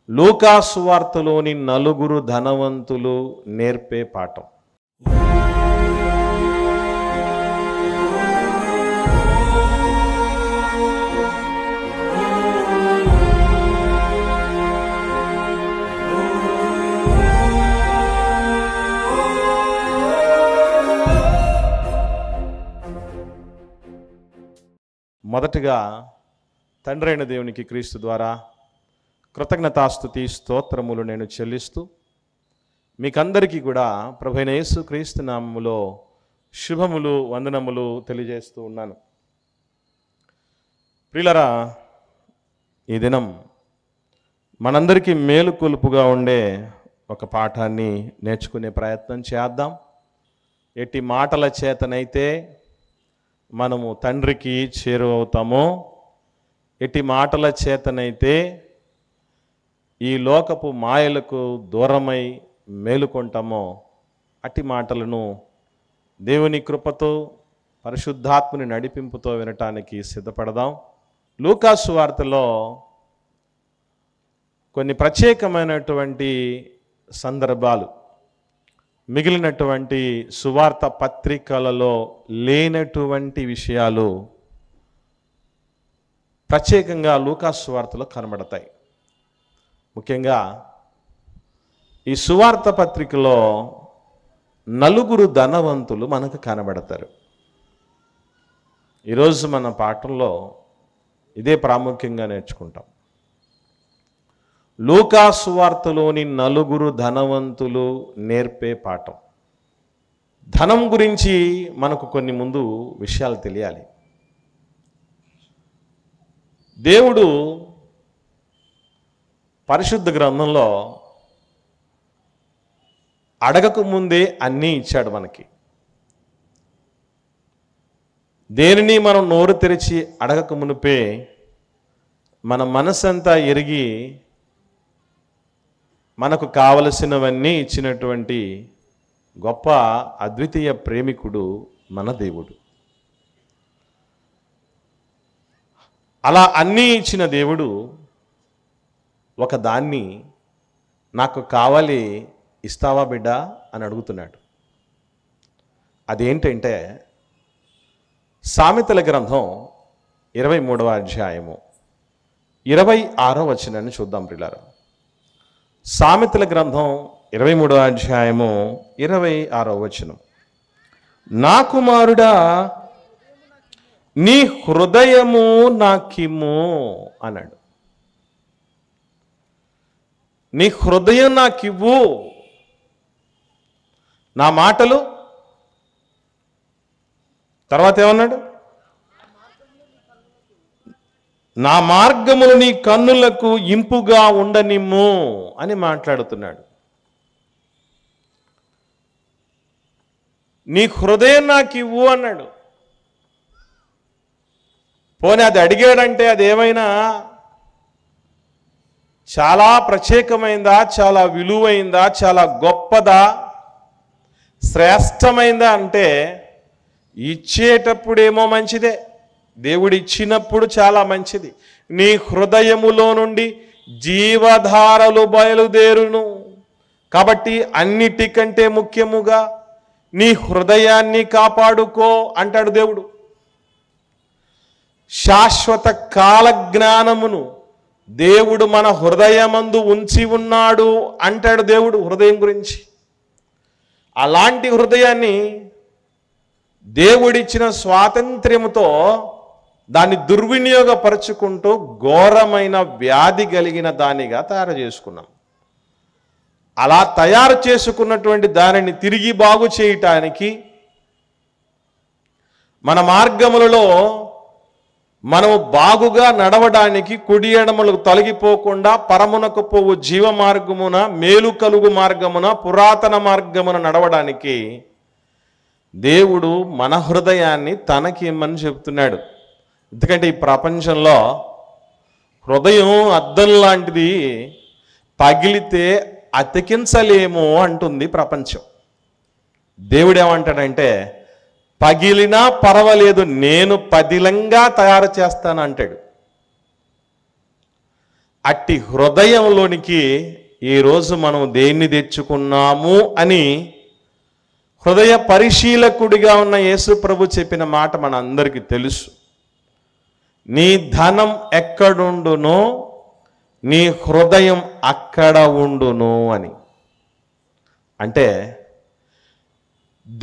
లూకా సువార్తలోని నలుగురు ధనవంతులు నేర్పే పాఠం. మొదటగా తండ్రి అయిన దేవునికి క్రీస్తు ద్వారా కృతజ్ఞతాస్తుతి స్తోత్రములు నేను చెల్లిస్తూ మీకందరికీ కూడా ప్రభువైన యేసు క్రీస్తు నామములో శుభములు వందనములు తెలియజేస్తూ ఉన్నాను. ప్రియులారా, ఈ దినం మనందరికీ మేలుకొలుపుగా ఉండే ఒక పాఠాన్ని నేర్చుకునే ప్రయత్నం చేద్దాం. ఎట్టి మాటల చేతనైతే మనము తండ్రికి చేరువవుతామో, ఎట్టి మాటల చేతనైతే ఈ లోకపు మాయలకు దూరమై మేలుకొంటామో, అట్టి మాటలను దేవుని కృపతో పరిశుద్ధాత్మని నడిపింపుతో వినటానికి సిద్ధపడదాం. లూకా సువార్తలో కొన్ని ప్రత్యేకమైనటువంటి సందర్భాలు మిగిలినటువంటి సువార్త పత్రికలలో లేనటువంటి విషయాలు ప్రత్యేకంగా లూకా సువార్తలో కనబడతాయి. ముఖ్యంగా ఈ సువార్త పత్రికలో నలుగురు ధనవంతులు మనకు కనబడతారు. ఈరోజు మన పాఠంలో ఇదే ప్రాముఖ్యంగా నేర్చుకుంటాం. లూకా సువార్తలోని నలుగురు ధనవంతులు నేర్పే పాఠం. ధనం గురించి మనకు కొన్ని ముందు విషయాలు తెలియాలి. దేవుడు పరిశుద్ధ గ్రంథంలో అడగక ముందే అన్నీ ఇచ్చాడు మనకి. దేనిని మనం నోరు తెరిచి అడగక మునిపే మన మనసంతా ఎరిగి మనకు కావలసినవన్నీ ఇచ్చినటువంటి గొప్ప అద్వితీయ ప్రేమికుడు మన దేవుడు. అలా అన్నీ ఇచ్చిన దేవుడు ఒక దాన్ని నాకు కావాలి, ఇస్తావా బిడ్డ అని అడుగుతున్నాడు. అదేంటంటే సామెతల గ్రంథం 23వ అధ్యాయము 26వ వచనాన్ని చూద్దాం ప్రియులారా. సామెతల గ్రంథం 23వ అధ్యాయము 26వ వచనం. నా కుమారుడా, నీ హృదయము నాకిమ్ము అన్నాడు. నీ హృదయం నాకివ్వు, నా మాటలు. తర్వాత ఏమన్నాడు? నా మార్గములు నీ కన్నులకు ఇంపుగా ఉండనిమ్ము అని మాట్లాడుతున్నాడు. నీ హృదయం నాకు ఇవ్వు అన్నాడు. పోనీ అది అడిగాడంటే అదేమైనా చాలా ప్రత్యేకమైందా, చాలా విలువైందా, చాలా గొప్పదా, శ్రేష్టమైందా అంటే ఇచ్చేటప్పుడేమో మంచిదే, దేవుడు ఇచ్చినప్పుడు చాలా మంచిది. నీ హృదయములో నుండి జీవధారలు బయలుదేరును. కాబట్టి అన్నిటికంటే ముఖ్యముగా నీ హృదయాన్ని కాపాడుకో అంటాడు దేవుడు. శాశ్వత కాల జ్ఞానమును దేవుడు మన హృదయమందు ఉంచి ఉన్నాడు అంటాడు దేవుడు హృదయం గురించి. అలాంటి హృదయాన్ని దేవుడిచ్చిన స్వాతంత్ర్యముతో దాన్ని దుర్వినియోగపరుచుకుంటూ ఘోరమైన వ్యాధి కలిగిన దానిగా తయారు చేసుకున్నాం. అలా తయారు చేసుకున్నటువంటి దానిని తిరిగి బాగు చేయటానికి, మన మార్గములలో మనము బాగుగా నడవడానికి, కుడి ఎడమలకు తొలగిపోకుండా పరమునకు పోవు జీవ మార్గమున, మేలు కలుగు మార్గమున, పురాతన మార్గమున నడవడానికి దేవుడు మన హృదయాన్ని తనకి ఇమ్మని చెప్తున్నాడు. ఎందుకంటే ఈ ప్రపంచంలో హృదయం అద్దం లాంటిది, పగిలితే అతికించలేము అంటుంది ప్రపంచం. దేవుడు ఏమంటాడంటే పగిలినా పర్వాలేదు, నేను పదిలంగా తయారు చేస్తాను అంటాడు. అట్టి హృదయంలోనికి ఈరోజు మనం దేన్ని తెచ్చుకున్నాము అని హృదయ పరిశీలకుడిగా ఉన్న యేసు ప్రభు చెప్పిన మాట మన అందరికీ తెలుసు. నీ ధనం ఎక్కడుండునో నీ హృదయం అక్కడ ఉండును అని. అంటే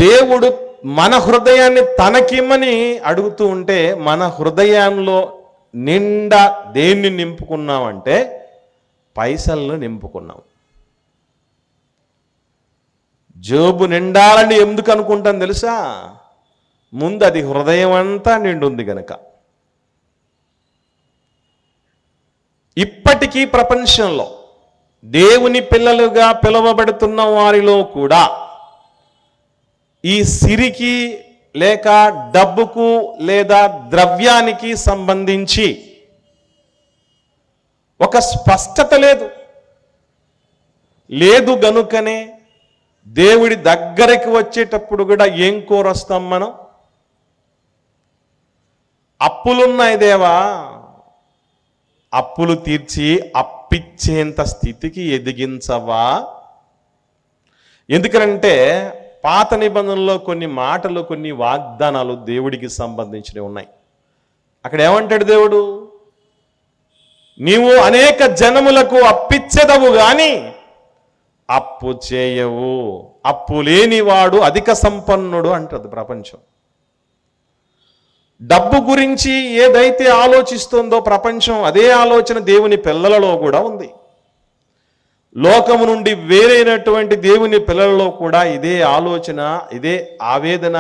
దేవుడు మన హృదయాన్ని తనకిమ్మని అడుగుతూ ఉంటే మన హృదయంలో నిండా దేన్ని నింపుకున్నామంటే పైసలను నింపుకున్నాం. జోబు నిండాలని ఎందుకు అనుకుంటాం తెలుసా? ముందు అది హృదయం అంతా నిండుంది గనక. ఇప్పటికీ ప్రపంచంలో దేవుని పిల్లలుగా పిలువబడుతున్న వారిలో కూడా ఈ సిరికి లేక డబ్బుకు లేదా ద్రవ్యానికి సంబంధించి ఒక స్పష్టత లేదు గనుకనే దేవుడి దగ్గరికి వచ్చేటప్పుడు కూడా ఏం కోరొస్తాం మనం? అప్పులున్నాయి దేవా, అప్పులు తీర్చి అప్పిచ్చేంత స్థితికి ఎదిగించవా? ఎందుకంటే పాత నిబంధనలో కొన్ని మాటలు, కొన్ని వాగ్దానాలు దేవుడికి సంబంధించినవి ఉన్నాయి. అక్కడ ఏమంటాడు దేవుడు? నీవు అనేక జనములకు అప్పిచ్చెదవు గాని అప్పు చేయవు, అప్పు లేనివాడు అధిక సంపన్నుడు అంటది ప్రపంచం. డబ్బు గురించి ఏదైతే ఆలోచిస్తుందో ప్రపంచం, అదే ఆలోచన దేవుని పిల్లలలో కూడా ఉంది. లోకము నుండి వేరైనటువంటి దేవుని పిల్లలలో కూడా ఇదే ఆలోచన, ఇదే ఆవేదన,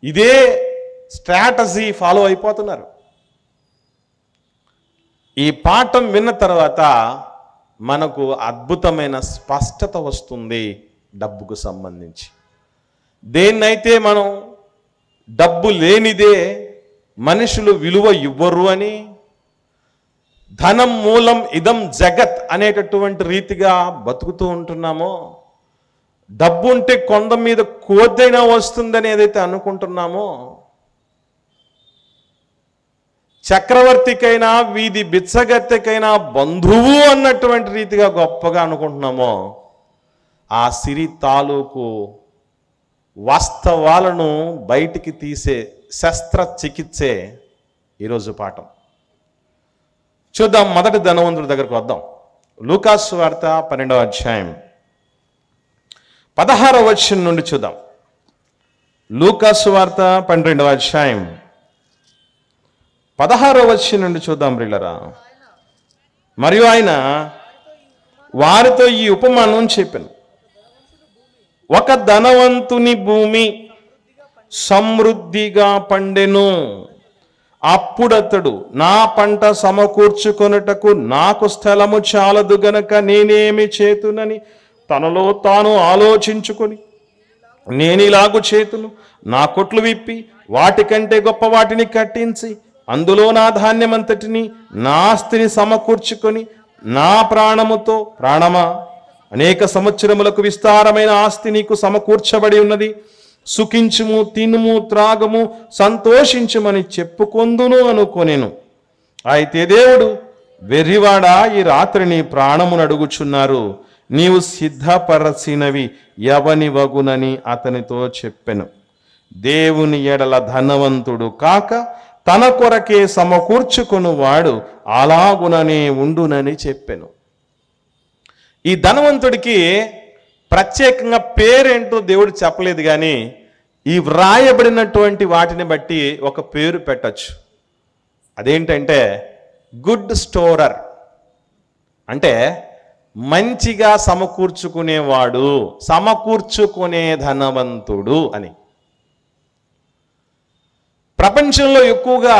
ఇదే స్ట్రాటజీ ఫాలో అయిపోతున్నారు. ఈ పాఠం విన్న తర్వాత మనకు అద్భుతమైన స్పష్టత వస్తుంది డబ్బుకు సంబంధించి. దేన్నైతే మనం డబ్బు లేనిదే మనుషులు విలువ ఇవ్వరు అని, ధనం మూలం ఇదం జగత్ అనేటటువంటి రీతిగా బతుకుతూ ఉంటున్నామో, డబ్బు ఉంటే కొండ మీద కోదైనా వస్తుందని ఏదైతే అనుకుంటున్నామో, చక్రవర్తికైనా వీధి బిచ్చగత్తెకైనా బంధువు అన్నటువంటి రీతిగా గొప్పగా అనుకుంటున్నామో, ఆ సిరి తాలూకు వాస్తవాలను బయటికి తీసే శస్త్రచికిత్సే ఈరోజు పాఠం. చూద్దాం, మొదటి ధనవంతుడి దగ్గరకు వద్దాం. లూకాసు వార్త 12వ అధ్యాయం 16వ వచనం నుండి చూద్దాం. లూకాసు వార్త 12వ అధ్యాయం 16వ వచనం నుండి చూద్దాం ప్రియులారా. మరియు ఆయన వారితో ఈ ఉపమానం చెప్పాను. ఒక ధనవంతుని భూమి సమృద్ధిగా పండెను. అప్పుడతడు, నా పంట సమకూర్చుకొనుటకు నాకు స్థలము చాలదు గనక నేనేమి చేతునని తనలో తాను ఆలోచించుకొని, నేనిలాగు చేతును, నా కొట్లు విప్పి వాటికంటే గొప్ప వాటిని కట్టించి అందులో నా ధాన్యమంతటిని, నా ఆస్తిని సమకూర్చుకొని, నా ప్రాణముతో, ప్రాణమా, అనేక సంవత్సరములకు విస్తారమైన ఆస్తి నీకు సమకూర్చబడి ఉన్నది, సుఖించుము, తినుము, త్రాగము, సంతోషించుమని చెప్పుకొందును అనుకొనెను. అయితే దేవుడు, వెర్రివాడా, ఈ రాత్రి నీ ప్రాణమును అడుగుచున్నారు, నీవు సిద్ధపరచినవి ఎవని వగునని అతనితో చెప్పెను. దేవుని ఎడల ధనవంతుడు కాక తన కొరకే సమకూర్చుకుని వాడు అలాగుననే ఉండునని చెప్పెను. ఈ ధనవంతుడికి ప్రత్యేకంగా పేరేంటో దేవుడు చెప్పలేదు, కానీ ఈ వ్రాయబడినటువంటి వాటిని బట్టి ఒక పేరు పెట్టచ్చు. అదేంటంటే గుడ్ స్టోరర్, అంటే మంచిగా సమకూర్చుకునేవాడు, సమకూర్చుకునే ధనవంతుడు అని. ప్రపంచంలో ఎక్కువగా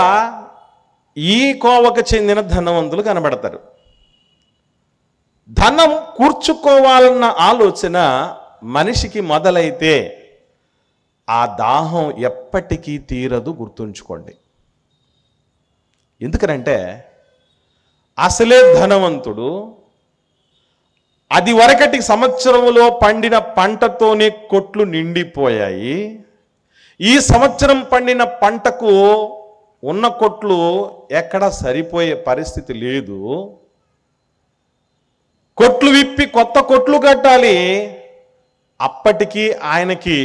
ఈ కోవకు చెందిన ధనవంతులు కనబడతారు. ధనం కూర్చుకోవాలన్న ఆలోచన మనిషికి మొదలైతే ఆ దాహం ఎప్పటికీ తీరదు, గుర్తుంచుకోండి. ఎందుకనంటే అసలే ధనవంతుడు అది వరకటి సంవత్సరములో పండిన పంటతోనే కొట్లు నిండిపోయాయి. ఈ సంవత్సరం పండిన పంటకు ఉన్న కొట్లు ఎక్కడా సరిపోయే పరిస్థితి లేదు. కొట్లు విప్పి కొత్త కొట్లు కట్టాలి. అప్పటికి ఆయనకి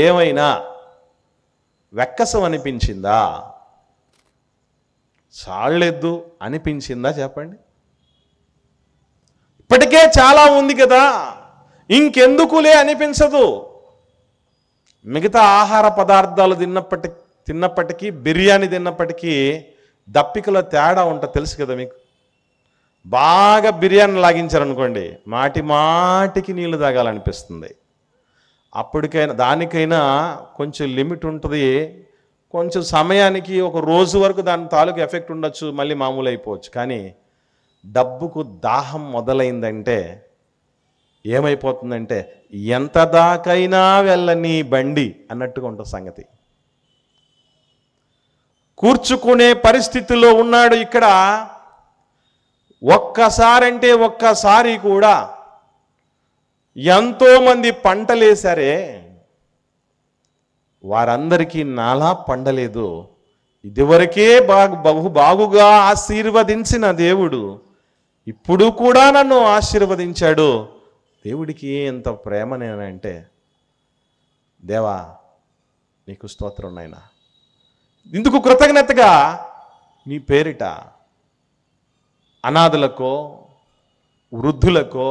ఏమైనా వెక్కసం అనిపించిందా? చాలెద్దు అనిపించిందా చెప్పండి? ఇప్పటికే చాలా ఉంది కదా, ఇంకెందుకులే అనిపించదు. మిగతా ఆహార పదార్థాలు తిన్నప్పటికీ బిర్యానీ తిన్నప్పటికీ దప్పికలో తేడా ఉంటుంది, తెలుసు కదా మీకు. బాగా బిర్యానీ లాగించారనుకోండి, మాటి మాటికి నీళ్లు తాగాలనిపిస్తుంది. అప్పటికైనా దానికైనా కొంచెం లిమిట్ ఉంటుంది. కొంచెం సమయానికి ఒక రోజు వరకు దాని తాలూకు ఎఫెక్ట్ ఉండొచ్చు, మళ్ళీ మామూలు అయిపోవచ్చు. కానీ డబ్బుకు దాహం మొదలైందంటే ఏమైపోతుందంటే ఎంత దాకైనా వెళ్ళని బండి అన్నట్టుగా ఉంటుంది సంగతి. కూర్చుకునే పరిస్థితిలో ఉన్నాడు ఇక్కడ. ఒక్కసారంటే ఒక్కసారి కూడా ఎంతోమంది పంటలేశారే, వారందరికీ నాలా పండలేదు. ఇదివరకే బాగుగా ఆశీర్వదించిన దేవుడు ఇప్పుడు కూడా నన్ను ఆశీర్వదించాడు. దేవుడికి ఎంత ప్రేమనేనంటే, దేవా నీకు స్తోత్రం నాయనా, ఇందుకు కృతజ్ఞతగా నీ పేరిట అనాథలకో, వృద్ధులకో,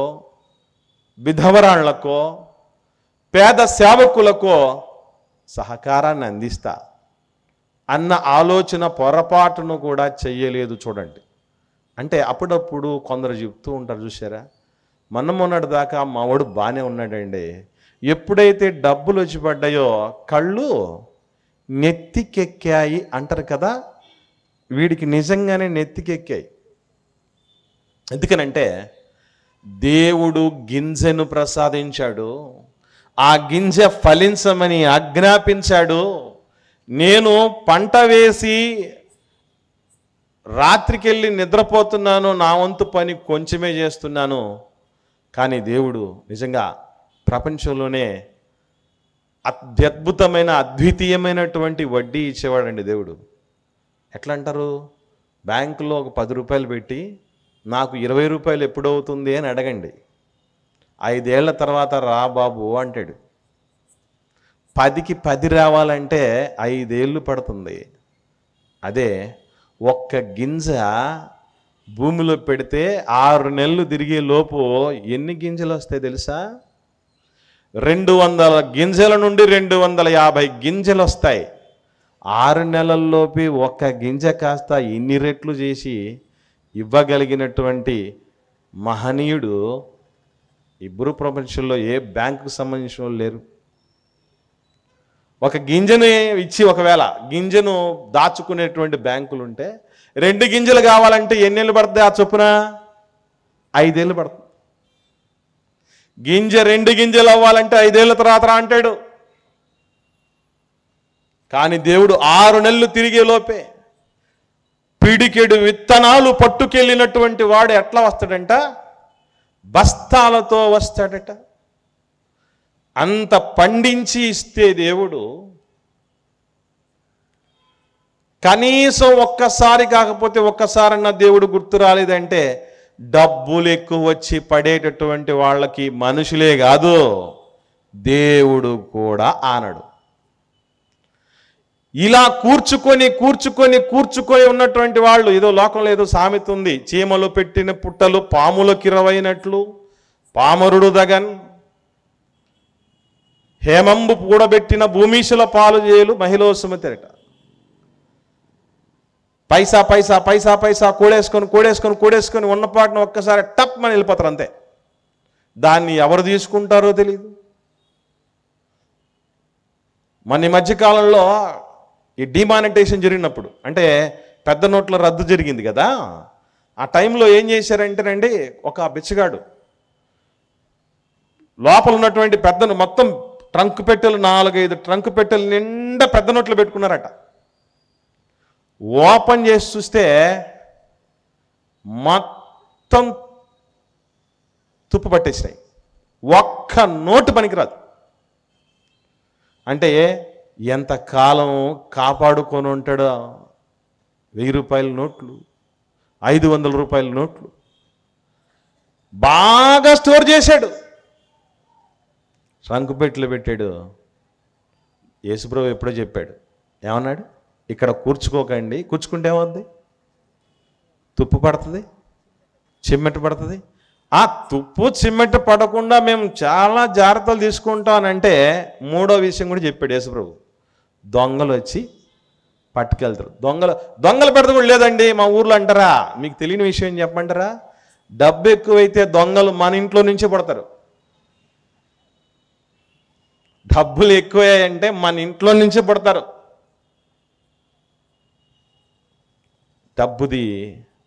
విధవరాళ్లకో, పేద సేవకులకో సహకారాన్ని అందిస్తా అన్న ఆలోచన పొరపాటును కూడా చెయ్యలేదు. చూడండి, అంటే అప్పుడప్పుడు కొందరు చెప్తూ ఉంటారు, చూసారా, మొన్నటి దాకా మావాడు బాగానే ఉన్నాడండి, ఎప్పుడైతే డబ్బులు వచ్చి పడ్డాయో కళ్ళు నెత్తికెక్కాయి అంటారు కదా. వీడికి నిజంగానే నెత్తికెక్కాయి. ఎందుకనంటే దేవుడు గింజను ప్రసాదించాడు, ఆ గింజ ఫలించమని ఆజ్ఞాపించాడు. నేను పంట వేసి రాత్రికెళ్ళి నిద్రపోతున్నాను, నా వంతు పని కొంచెమే చేస్తున్నాను. కానీ దేవుడు నిజంగా ప్రపంచంలోనే అత్యద్భుతమైన అద్వితీయమైనటువంటి వడ్డీ ఇచ్చేవాడండి దేవుడు. ఎట్లా అంటారు, బ్యాంకులో ఒక 10 రూపాయలు పెట్టి నాకు 20 రూపాయలు ఎప్పుడవుతుంది అని అడగండి, 5 ఏళ్ల తర్వాత రా బాబు అంటాడు. 10కి 10 రావాలంటే 5 ఏళ్ళు పడుతుంది. అదే ఒక్క గింజ భూమిలో పెడితే 6 నెలలు తిరిగే లోపు ఎన్ని గింజలు వస్తాయి తెలుసా? 200 గింజల నుండి 250 గింజలు వస్తాయి. 6 నెలల్లోపే ఒక్క గింజ కాస్త ఇన్ని రెట్లు చేసి ఇవ్వగలిగినటువంటి మహనీయుడు ఈ భూ ప్రపంచంలో ఏ బ్యాంకుకు సంబంధించిన వాళ్ళు లేరు. ఒక గింజను ఇచ్చి ఒకవేళ గింజను దాచుకునేటువంటి బ్యాంకులు ఉంటే 2 గింజలు కావాలంటే ఎన్నేళ్ళు పడుతుంది? ఆ చొప్పున 5 ఏళ్ళు పడుతుంది. గింజ 2 గింజలు అవ్వాలంటే 5 ఏళ్ళ తర్వాత రా అంటాడు. కానీ దేవుడు 6 నెలలు తిరిగే లోపే పిడికెడు విత్తనాలు పట్టుకెళ్ళినటువంటి వాడు ఎట్లా వస్తాడంట? బస్తాలతో వస్తాడట. అంత పండించి ఇస్తే దేవుడు కనీసం ఒక్కసారి కాకపోతే ఒక్కసారన్నా దేవుడు గుర్తు రాలేదంటే డబ్బులు ఎక్కువ వచ్చి పడేటటువంటి వాళ్ళకి మనుషులే కాదు, దేవుడు కూడా ఆనడు. ఇలా కూర్చుకొని ఉన్నటువంటి వాళ్ళు, ఏదో లోకంలో ఏదో సామెత ఉంది, చీమలు పెట్టిన పుట్టలు పాములకు ఇరవైనట్లు పామరుడు దగన్, హేమంబు కూడబెట్టిన భూమీశుల పాలు చేయలు మహిళ సుమతిరట. పైసా పైసా పైసా పైసా కూడేసుకొని ఉన్నపాటున ఒక్కసారి టప్ అని వెళ్ళిపోతారు అంతే. దాన్ని ఎవరు తీసుకుంటారో తెలియదు. మన ఈ మధ్యకాలంలో ఈ డిమానిటైజేషన్ జరిగినప్పుడు, అంటే పెద్ద నోట్ల రద్దు జరిగింది కదా, ఆ టైంలో ఏం చేశారంటేనండి, ఒక బిచ్చగాడు లోపల ఉన్నటువంటి పెద్ద మొత్తం ట్రంక్ పెట్టెలు 4-5 ట్రంక్ పెట్టెలు నిండా పెద్ద నోట్లు పెట్టుకున్నారట. ఓపెన్ చేసి చూస్తే మొత్తం తుప్పు పట్టేసినాయి, ఒక్క నోటు పనికిరాదు. అంటే ఎంతకాలం కాపాడుకొని ఉంటాడో. 1000 రూపాయల నోట్లు, 500 రూపాయల నోట్లు. బాగా స్టోర్ చేశాడు, రంకుపెట్టెలు పెట్టాడు. యేసుప్రభు ఎప్పుడో చెప్పాడు, ఏమన్నాడు? ఇక్కడ కూర్చుకోకండి, కూర్చుకుంటే ఏమవుద్ది? తుప్పు పడుతుంది, చిమ్మెట్టు పడుతుంది. ఆ తుప్పు చిమ్మెట్టు పడకుండా మేము చాలా జాగ్రత్తలు తీసుకుంటానంటే మూడో విషయం కూడా చెప్పాడు యేసుప్రభు. దొంగలు వచ్చి పట్టుకెళ్తారు. దొంగలు పెడత కూడా లేదండి మా ఊర్లో అంటారా? మీకు తెలియని విషయం చెప్పమంటారా? డబ్బు ఎక్కువైతే దొంగలు మన ఇంట్లో నుంచే పడతారు. డబ్బులు ఎక్కువయ్యాయంటే మన ఇంట్లో నుంచే పడతారు. డబ్బుది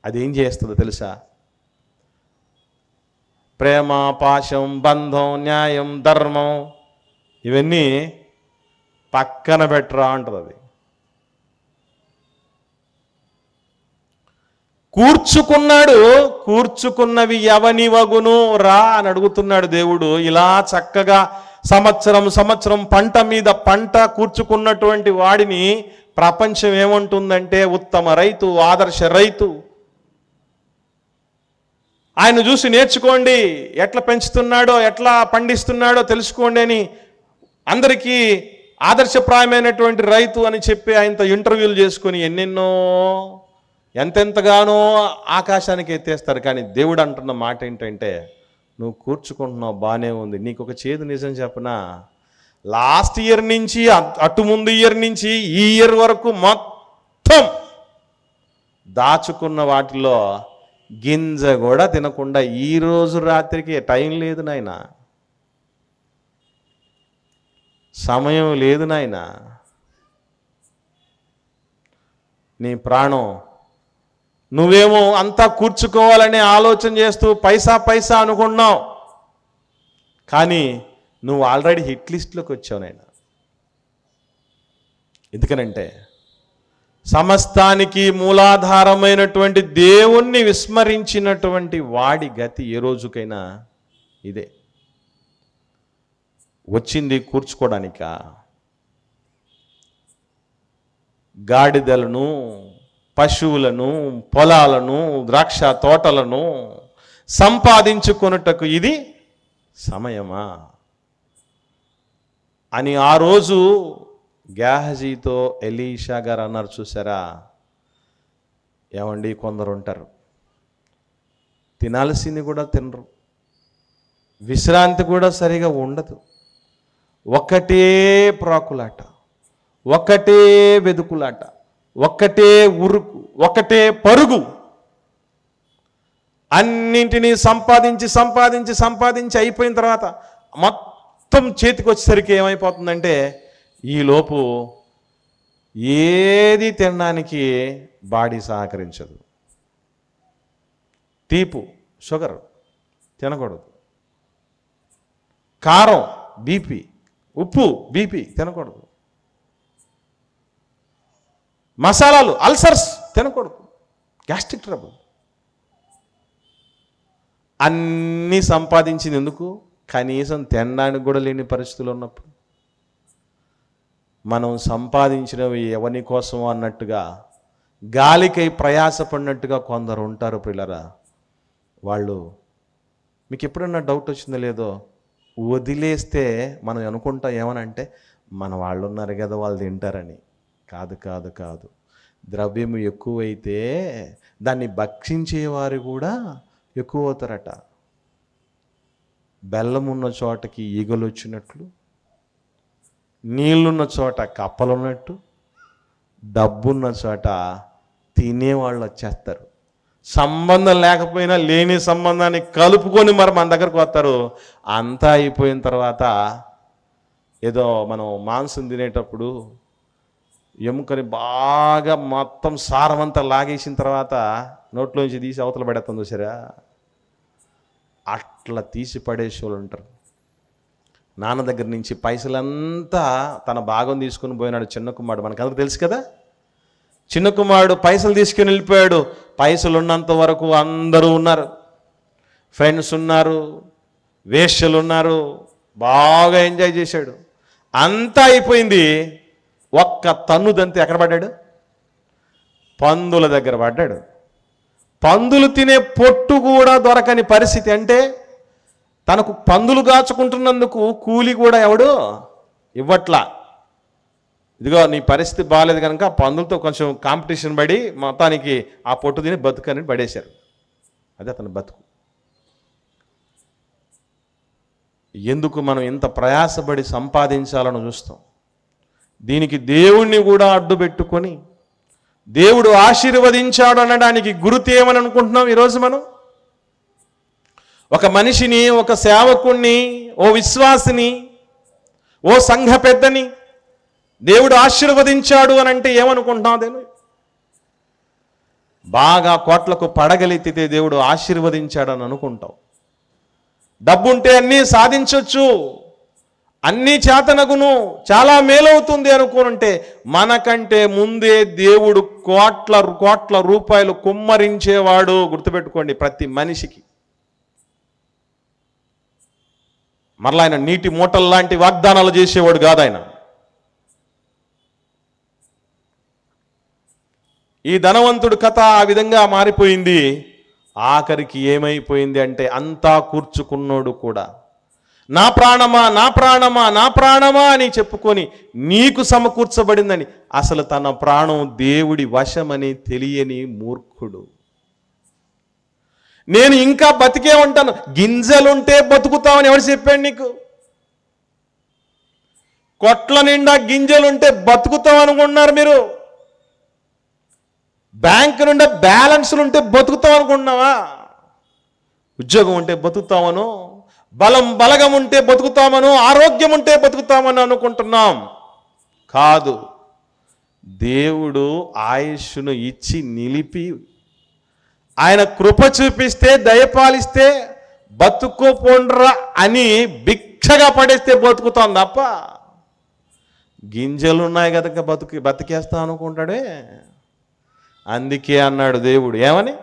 అదేం చేస్తుందో తెలుసా? ప్రేమ, పాశం, బంధం, న్యాయం, ధర్మం ఇవన్నీ పక్కన పెట్టరా అంటుంది. అది కూర్చుకున్నాడు, కూర్చుకున్నవి ఎవనివగును రా అని అడుగుతున్నాడు దేవుడు. ఇలా చక్కగా సంవత్సరం పంట మీద పంట కూర్చుకున్నటువంటి వాడిని ప్రపంచం ఏమంటుందంటే ఉత్తమ రైతు, ఆదర్శ రైతు, ఆయన చూసి నేర్చుకోండి, ఎట్లా పెంచుతున్నాడో ఎట్లా పండిస్తున్నాడో తెలుసుకోండి అని అందరికీ ఆదర్శప్రాయమైనటువంటి రైతు అని చెప్పి ఆయనతో ఇంటర్వ్యూలు చేసుకొని ఎన్నెన్నో ఎంతెంతగానో ఆకాశానికి ఎత్తేస్తారు. కానీ దేవుడు అంటున్న మాట ఏంటంటే, నువ్వు కూర్చుకుంటున్నావు బాగానే ఉంది, నీకు ఒక చేదు నిజం చెప్పనా? లాస్ట్ ఇయర్ నుంచి అటు ముందు ఇయర్ నుంచి ఈ ఇయర్ వరకు మొత్తం దాచుకున్న వాటిలో గింజ కూడా తినకుండా ఈ రోజు రాత్రికి టైం లేదు నాయనా, సమయం లేదు నాయనా. నీ ప్రాణం నువ్వేమో అంతా కూర్చుకోవాలనే ఆలోచన చేస్తూ పైసా అనుకున్నావు, కానీ నువ్వు ఆల్రెడీ హిట్ లిస్ట్లోకి వచ్చావు నాయనా. ఎందుకనంటే సమస్తానికి మూలాధారమైనటువంటి దేవుణ్ణి విస్మరించినటువంటి వాడి గతి ఏ రోజుకైనా ఇదే. వచ్చింది కూర్చుకోవడానిక? గాడిదలను, పశువులను, పొలాలను, ద్రాక్ష తోటలను సంపాదించుకొనుటకు ఇది సమయమా అని ఆ రోజు గేహజీతో ఎలీషా గారు అన్నారు. చూసారా? ఏమండి, కొందరు ఉంటారు తినాల్సింది కూడా తినరు, విశ్రాంతి కూడా సరిగా ఉండదు, ఒక్కటే ప్రాకులాట, ఒక్కటే వెదుకులాట, ఒక్కటే ఉరుకు, ఒక్కటే పరుగు. అన్నింటినీ సంపాదించి అయిపోయిన తర్వాత మొత్తం చేతికి వచ్చేసరికి ఏమైపోతుందంటే ఈలోపు ఏది తినడానికి బాడీ సహకరించదు. తీపు, షుగర్ తినకూడదు, కారం బీపీ, ఉప్పు బీపీ తినకూడదు, మసాలాలు అల్సర్స్ తినకూడదు, గ్యాస్ట్రిక్ ట్రబుల్. అన్నీ సంపాదించింది ఎందుకు? కనీసం తినడానికి కూడా లేని పరిస్థితులు ఉన్నప్పుడు. మనం సంపాదించినవి ఎవరి కోసం అన్నట్టుగా, గాలికై ప్రయాసపడినట్టుగా కొందరు ఉంటారు ప్రియులారా. వాళ్ళు మీకు ఎప్పుడన్నా డౌట్ వచ్చిందో లేదో, వదిలేస్తే మనం అనుకుంటాం ఏమనంటే మన వాళ్ళు ఉన్నారు కదా వాళ్ళు తింటారని. కాదు కాదు కాదు, ద్రవ్యము ఎక్కువైతే దాన్ని భక్షించేవారు కూడా ఎక్కువ అవుతారట. బెల్లం ఉన్న చోటకి ఈగలు వచ్చినట్లు, నీళ్ళున్న చోట కప్పలున్నట్టు, డబ్బున్న చోట తినేవాళ్ళు వచ్చేస్తారు. సంబంధం లేకపోయినా లేని సంబంధాన్ని కలుపుకొని మరి మన దగ్గరకు వస్తారు. అంతా అయిపోయిన తర్వాత ఏదో మనం మాంసం తినేటప్పుడు ఎముకని బాగా మొత్తం సారమంతా లాగేసిన తర్వాత నోట్లోంచి తీసి అవతల పడేస్తాం చూసారా, అట్లా తీసి పడేసే వాళ్ళు ఉంటారు. నాన్న దగ్గర నుంచి పైసలంతా తన భాగం తీసుకుని పోయినాడు చిన్న కుమారుడు. మనకందరికి తెలుసు కదా, చిన్న కుమారుడు పైసలు తీసుకుని వెళ్ళిపోయాడు. పైసలు ఉన్నంత వరకు అందరూ ఉన్నారు, ఫ్రెండ్స్ ఉన్నారు, వేశ్యలు ఉన్నారు, బాగా ఎంజాయ్ చేశాడు. అంతా అయిపోయింది, ఒక్క తన్నుదంతే ఎక్కడ పడ్డాడు? పందుల దగ్గర పడ్డాడు. పందులు తినే పొట్టు కూడా దొరకని పరిస్థితి. అంటే తనకు పందులు కాచుకుంటున్నందుకు కూలి కూడా ఎవడు ఇవ్వట్లా. ఇదిగో నీ పరిస్థితి బాగాలేదు కనుక పందులతో కొంచెం కాంపిటీషన్ పడి మొత్తానికి ఆ పొట్టు తిని బతుకని పడేశారు. అదే అతని బతుకు. ఎందుకు మనం ఇంత ప్రయాసపడి సంపాదించాలని చూస్తాం? దీనికి దేవుణ్ణి కూడా అడ్డు పెట్టుకొని దేవుడు ఆశీర్వదించాడు అనడానికి గుర్తు ఏమని అనుకుంటున్నాం ఈరోజు మనం? ఒక మనిషిని, ఒక సేవకుణ్ణి, ఓ విశ్వాసిని, ఓ సంఘ పెద్దని దేవుడు ఆశీర్వదించాడు అని అంటే ఏమనుకుంటున్నాం? అదేను బాగా కోట్లకు పడగలెత్తితే దేవుడు ఆశీర్వదించాడని అనుకుంటాం. డబ్బుంటే అన్నీ సాధించవచ్చు, అన్నీ చేతనగును, చాలా మేలవుతుంది అనుకోనుంటే మనకంటే ముందే దేవుడు కోట్ల రూపాయలు కుమ్మరించేవాడు. గుర్తుపెట్టుకోండి, ప్రతి మనిషికి. మరలా ఆయన నీటి మూటల్లాంటి వాగ్దానాలు చేసేవాడు కాదు ఆయన. ఈ ధనవంతుడు కథ ఆ విధంగా మారిపోయింది. ఆఖరికి ఏమైపోయింది అంటే అంతా కూర్చుకున్నోడు కూడా నా ప్రాణమా, నా ప్రాణమా, నా ప్రాణమా అని చెప్పుకొని నీకు సమకూర్చబడిందని అసలు తన ప్రాణం దేవుడి వశమని తెలియని మూర్ఖుడు. నేను ఇంకా బతికే ఉంటాను, గింజలుంటే బతుకుతామని ఎవరు చెప్పాడు నీకు? కొట్ల నిండా గింజలుంటే బతుకుతాం అనుకుంటున్నారు మీరు? బ్యాంకు నుండి బ్యాలెన్స్లు ఉంటే బతుకుతాం అనుకుంటున్నావా? ఉద్యోగం ఉంటే బతుకుతామను, బలగం ఉంటే బతుకుతామను, ఆరోగ్యం ఉంటే బతుకుతామని అనుకుంటున్నాం. కాదు, దేవుడు ఆయుష్ను ఇచ్చి నిలిపి ఆయన కృప చూపిస్తే, దయపాలిస్తే బతుకుపోండ్రా అని భిక్షగా పడేస్తే బతుకుతాం తప్ప గింజలు ఉన్నాయి కనుక బతికేస్తా అనుకుంటాడే. అందుకే అన్నాడు దేవుడు ఏమని?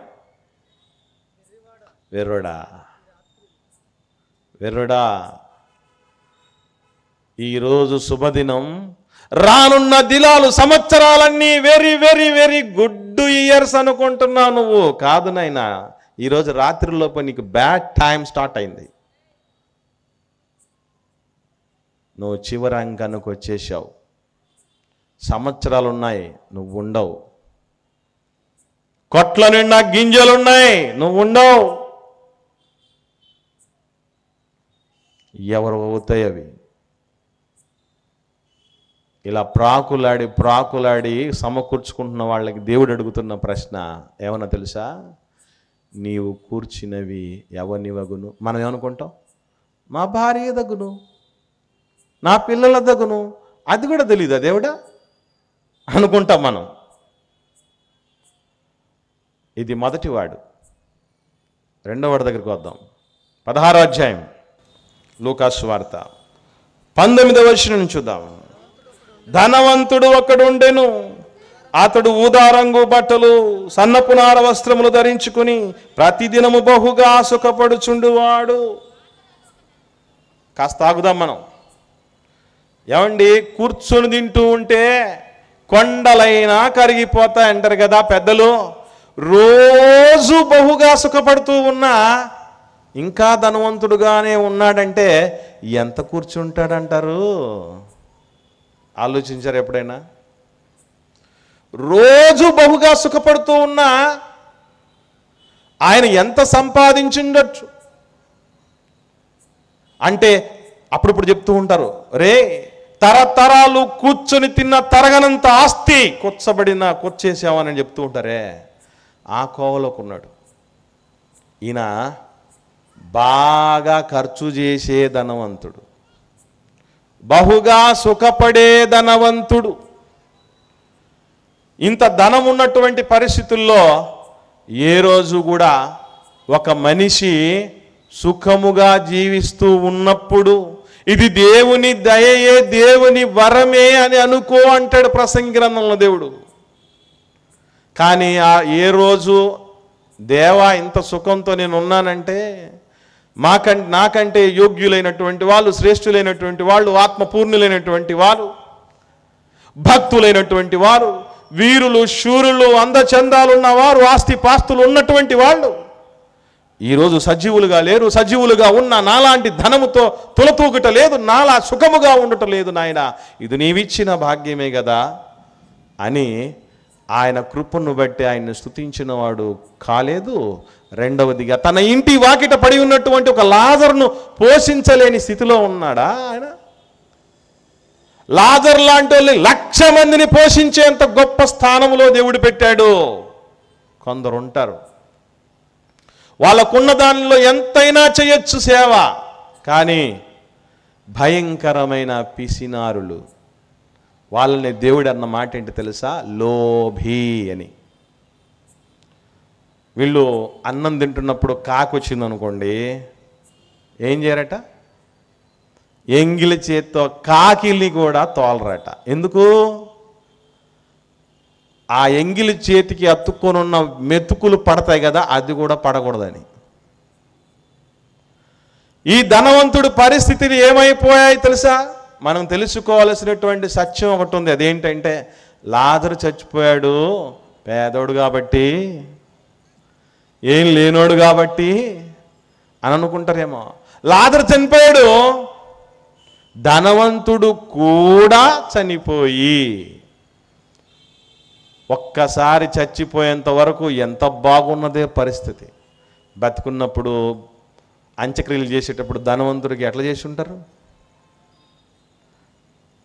వెర్రుడా, ఈరోజు శుభదినం. రానున్న దినాలు, సంవత్సరాలన్నీ very very very good years అనుకుంటున్నావు నువ్వు. కాదు నాయనా, ఈరోజు రాత్రిలోపు నీకు బ్యాడ్ టైం స్టార్ట్ అయింది. నువ్వు చివరి అంకానికి వచ్చేసావు. సంవత్సరాలు ఉన్నాయి, నువ్వు ఉండవు. కొట్ల నిండా గింజలున్నాయి, నువ్వు ఉండవు. ఎవరు అవుతాయి అవి? ఇలా ప్రాకులాడి సమకూర్చుకుంటున్న వాళ్ళకి దేవుడు అడుగుతున్న ప్రశ్న ఏమన్నా తెలుసా? నీవు కూర్చున్నవి ఎవనివగును? మనం ఏమనుకుంటాం? మా భార్య దగ్గును, నా పిల్లల దగ్గును. అది కూడా తెలీదా దేవుడా అనుకుంటాం మనం. ఇది మొదటివాడు. రెండోవాడి దగ్గరికి వద్దాం. 16వ అధ్యాయం లూకాసు వార్త 19వ వచనం చూద్దాం. ధనవంతుడు ఒకడుండెను. అతడు ఊదారంగు బట్టలు, సన్నపునార వస్త్రములు ధరించుకుని ప్రతిదినము బహుగా సుఖపడుచుండువాడు. కాస్త ఆగుదాం మనం. ఏమండి, కూర్చొని తింటూ ఉంటే కొండలైనా కరిగిపోతాయి అంటారు కదా పెద్దలు. రోజు బహుగా సుఖపడుతూ ఉన్నా ఇంకా ధనవంతుడుగానే ఉన్నాడంటే ఎంత కూర్చుంటాడంటారు? ఆలోచించారు ఎప్పుడైనా? రోజు బహుగా సుఖపడుతూ ఉన్నా ఆయన ఎంత సంపాదించుండొచ్చు అంటే అప్పుడప్పుడు చెప్తూ ఉంటారు, రే తరతరాలు కూర్చొని తిన్న తరగనంత ఆస్తి కొచ్చేసామని చెప్తూ ఉంటారే. ఆ కోవలోకి ఉన్నాడు ఈయన. బాగా ఖర్చు చేసే ధనవంతుడు, బహుగా సుఖపడే ధనవంతుడు. ఇంత ధనం ఉన్నటువంటి పరిస్థితుల్లో ఏ రోజు కూడా ఒక మనిషి సుఖముగా జీవిస్తూ ఉన్నప్పుడు ఇది దేవుని దయయే, దేవుని వరమే అని అనుకో అంటాడు ప్రసంగి గ్రంథంలో దేవుడు. కానీ ఏ రోజు దేవా ఇంత సుఖంతో నేను ఉన్నానంటే నాకంటే యోగ్యులైనటువంటి వాళ్ళు, శ్రేష్ఠులైనటువంటి వాళ్ళు, ఆత్మపూర్ణులైనటువంటి వారు, భక్తులైనటువంటి వారు, వీరులు, శూరులు, అందచందాలు ఉన్నవారు, ఆస్తిపాస్తులు ఉన్నటువంటి వాళ్ళు ఈరోజు సజీవులుగా లేరు. సజీవులుగా ఉన్న నాలాంటి ధనముతో తులతూగుట లేదు, నాలా సుఖముగా ఉండటం లేదు నాయన, ఇది నీవిచ్చిన భాగ్యమే కదా అని ఆయన కృపను బట్టి ఆయన్ని స్తుతించిన వాడు కాలేదు. రెండవదిగా తన ఇంటి వాకిట పడి ఉన్నటువంటి ఒక లాజరును పోషించలేని స్థితిలో ఉన్నాడా ఆయన? లాజరు లాంటి వాళ్ళని 1,00,000 మందిని పోషించేంత గొప్ప స్థానంలో దేవుడు పెట్టాడు. కొందరు ఉంటారు వాళ్ళకున్న దానిలో ఎంతైనా చేయొచ్చు సేవ, కానీ భయంకరమైన పిసినారులు. వాళ్ళని దేవుడు అన్న మాట ఏంటి తెలుసా? లోభి అని. వీళ్ళు అన్నం తింటున్నప్పుడు కాకు వచ్చిందనుకోండి, ఏం చేయరట? ఎంగిలి చేత్తో కాకిల్ని కూడా తోలరట. ఎందుకు? ఆ ఎంగిలి చేతికి అతుక్కొని ఉన్న మెతుకులు పడతాయి కదా, అది కూడా పడకూడదని. ఈ ధనవంతుడు పరిస్థితిని ఏమైపోయాయి తెలుసా? మనం తెలుసుకోవాల్సినటువంటి సత్యం ఒకటి ఉంది. అదేంటంటే లాజరు చచ్చిపోయాడు పేదోడు కాబట్టి, ఏం లేనోడు కాబట్టి అని అనుకుంటారేమో. లాజరు చనిపోయాడు, ధనవంతుడు కూడా చనిపోయి ఒక్కసారి చచ్చిపోయేంత వరకు ఎంత బాగున్నదే పరిస్థితి. బతుకున్నప్పుడు అంత్యక్రియలు చేసేటప్పుడు ధనవంతుడికి ఎట్లా చేసి ఉంటారు?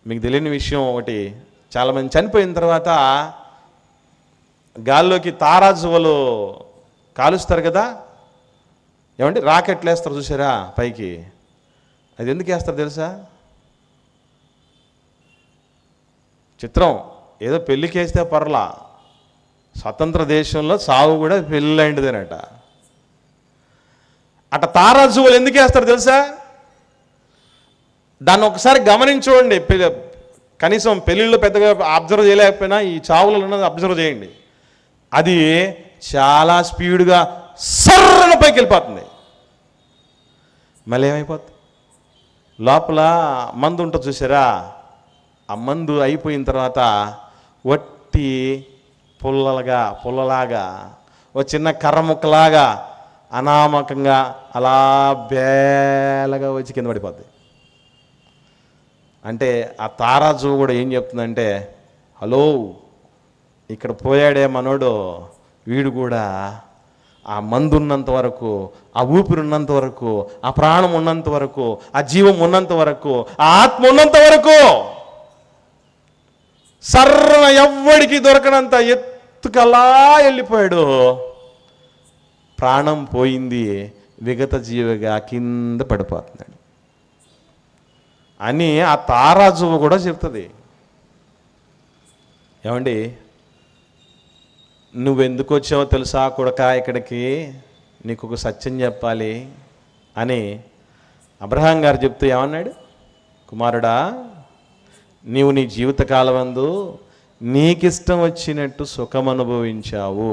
మీకు తెలియని విషయం ఒకటి, చాలామంది చనిపోయిన తర్వాత గాల్లోకి తారాజువలు కాలుస్తారు కదా, ఏమంటే రాకెట్లు వేస్తారు చూసారా పైకి, అది ఎందుకు వేస్తారు తెలుసా? చిత్రం, ఏదో పెళ్ళికి వేస్తే పర్లా, స్వతంత్ర దేశంలో సావు కూడా పెళ్ళిలాంటిదేనట. అట తారాజువులు ఎందుకు వేస్తారు తెలుసా? దాన్ని ఒకసారి గమనించుకోండి. కనీసం పెళ్ళిళ్ళు పెద్దగా అబ్జర్వ్ చేయలేకపోయినా ఈ చావులలో ఉన్నది అబ్జర్వ్ చేయండి. అది చాలా స్పీడ్గా సర్రన పైకి వెళ్ళిపోతుంది. మళ్ళీ ఏమైపోతుంది? లోపల మందు ఉంటుంది చూసారా, ఆ మందు అయిపోయిన తర్వాత వట్టి పుల్లలాగా ఓ చిన్న కర్ర ముక్కలాగా అనామకంగా అలా బేలగా వచ్చి కింద పడిపోద్ది. అంటే ఆ తారాజువు కూడా ఏం చెప్తుందంటే, హలో ఇక్కడ పోయాడే మనోడు, వీడు కూడా ఆ మందు ఉన్నంత వరకు, ఆ ఊపిరి ఉన్నంత వరకు, ఆ ప్రాణం ఉన్నంత వరకు, ఆ జీవం ఉన్నంత వరకు, ఆ ఆత్మ ఉన్నంత వరకు సర్రన ఎవ్వడికి దొరకనంత ఎత్తుకలా వెళ్ళిపోయాడు. ప్రాణం పోయింది, విగత జీవిగా కింద పడిపోతున్నాడు అని ఆ తారాజువు కూడా చెప్తుంది. ఏమండి, నువ్వెందుకు వచ్చావో తెలుసా కొడక ఇక్కడికి, నీకు ఒక సత్యం చెప్పాలి అని అబ్రహాం గారు చెప్తూ ఏమన్నాడు? కుమారుడా, నీవు నీ జీవితకాలమందు నీకిష్టం వచ్చినట్టు సుఖం అనుభవించావు,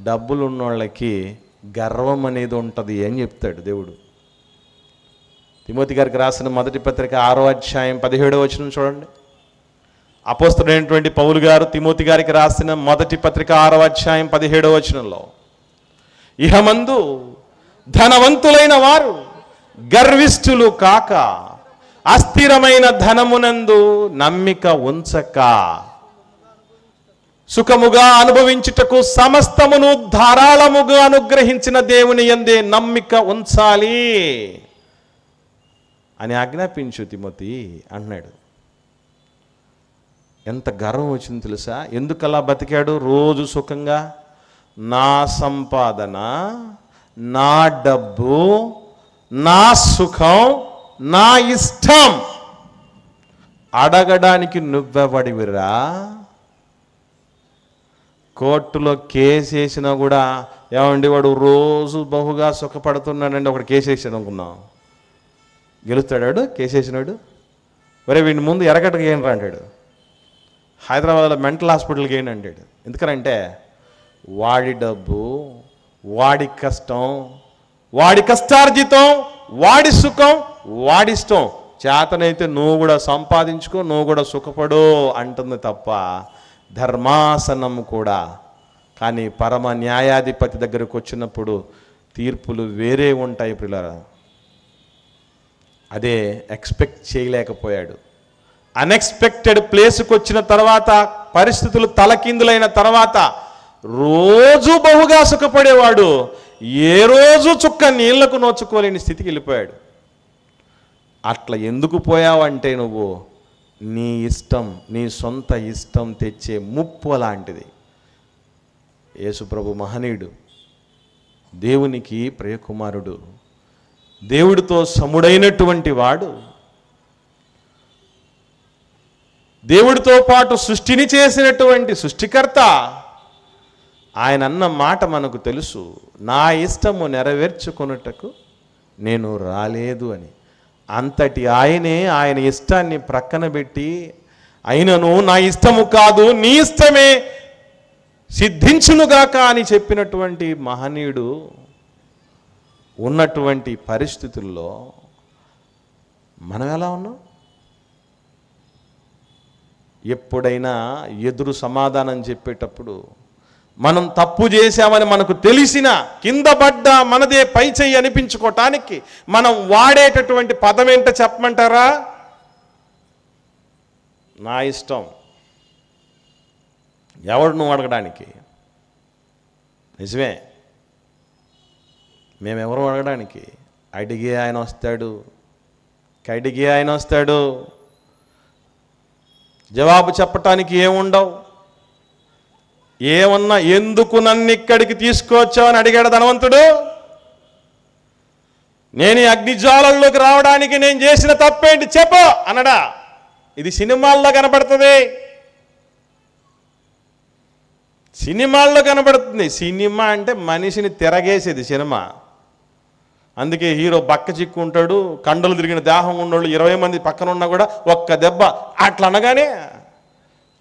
డబ్బులు ఉన్నోళ్ళకి గర్వం అనేది ఉంటుంది అని చెప్తాడు దేవుడు. తిమోతి గారికి రాసిన మొదటి పత్రిక 6వ అధ్యాయం 17వ వచనం చూడండి. అపోస్తలుడైనటువంటి పౌలు గారు తిమోతి గారికి రాసిన మొదటి పత్రిక 6వ అధ్యాయం 17వ వచనంలో, ఇహమందు ధనవంతులైన వారు గర్విష్ఠులు కాక అస్థిరమైన ధనమునందు నమ్మిక ఉంచక సుఖముగా అనుభవించుటకు సమస్తమును ధారాళముగా అనుగ్రహించిన దేవుని యందే నమ్మిక ఉంచాలి అని ఆజ్ఞాపించు తిమోతి అంటున్నాడు. ఎంత గర్వం వచ్చింది తెలుసా? ఎందుకలా బతికాడు రోజు సుఖంగా? నా సంపాదన, నా డబ్బు, నా సుఖం, నా ఇష్టం అడగడానికి నువ్వెవడివిరా? కోర్టులో కేసు వేసినా కూడా ఏమండి వాడు రోజు బహుగా సుఖపడుతున్నాడండి, ఒకటి కేసు వేసాడు అనుకున్నాం, గెలుస్తాడాడు కేసు వేసినాడు, ఒరే వీడిని ముందు ఎరగట్టుకు ఏంట్రా అంటాడు, హైదరాబాద్లో మెంటల్ హాస్పిటల్కి ఏంటి అంటాడు. ఎందుకనంటే వాడి డబ్బు, వాడి కష్టం, వాడి కష్టార్జితం, వాడి సుఖం, వాడిష్టం, చేతనైతే నువ్వు కూడా సంపాదించుకో, నువ్వు కూడా సుఖపడు అంటుంది తప్ప ధర్మాసనం కూడా. కానీ పరమ న్యాయాధిపతి దగ్గరకు వచ్చినప్పుడు తీర్పులు వేరే ఉంటాయి ప్రియులారా. అదే ఎక్స్పెక్ట్ చేయలేకపోయాడు. అన్ఎక్స్పెక్టెడ్ ప్లేస్కి వచ్చిన తర్వాత, పరిస్థితులు తలకిందులైన తర్వాత రోజు బహుగా సుఖపడేవాడు ఏ రోజు చుక్క నీళ్లకు నోచుకోలేని స్థితికి వెళ్ళిపోయాడు. అట్లా ఎందుకు పోయావంటే నువ్వు నీ ఇష్టం, నీ సొంత ఇష్టం తెచ్చే ముప్పు అలాంటిది. యేసుప్రభు మహనీయుడు, దేవునికి ప్రియకుమారుడు, దేవుడితో సముడైనటువంటి వాడు, దేవుడితో పాటు సృష్టిని చేసినటువంటి సృష్టికర్త. ఆయన అన్న మాట మనకు తెలుసు, నా ఇష్టము నెరవేర్చుకొనుటకు నేను రాలేదు అని. అంతటి ఆయనే ఆయన ఇష్టాన్ని ప్రక్కన పెట్టి, అయినను నా ఇష్టము కాదు నీ ఇష్టమే సిద్ధించునుగాక అని చెప్పినటువంటి మహనీయుడు ఉన్నటువంటి పరిస్థితుల్లో మనం ఎలా ఉన్నాం? ఎప్పుడైనా ఎదురు సమాధానం చెప్పేటప్పుడు మనం తప్పు చేశామని మనకు తెలిసిన, కింద పడ్డ మనదే పై చెయ్యి అనిపించుకోవటానికి మనం వాడేటటువంటి పదం ఏంటో చెప్పమంటారా? నా ఇష్టం. ఎవడు నువ్వు అడగడానికి? నిజమే, మేమెవరు అడగడానికి? అడిగే ఆయన వస్తాడు, కడిగే ఆయన వస్తాడు, జవాబు చెప్పటానికి ఏముండవు. ఏమన్నా ఎందుకు నన్ను ఇక్కడికి తీసుకొచ్చావు అని అడిగాడు ధనవంతుడు. నేను ఈ అగ్నిజ్వాలల్లోకి రావడానికి నేను చేసిన తప్పేంటి చెప్పు అనడా? ఇది సినిమాల్లో కనబడుతుంది, సినిమాల్లో కనబడుతుంది. సినిమా అంటే మనిషిని తిరగేసేది సినిమా. అందుకే హీరో బక్క చిక్కుంటాడు, కండలు తిరిగిన దేహం ఉన్నోళ్ళు 20 మంది పక్కన ఉన్నా కూడా ఒక్క దెబ్బ అట్లా అనగానే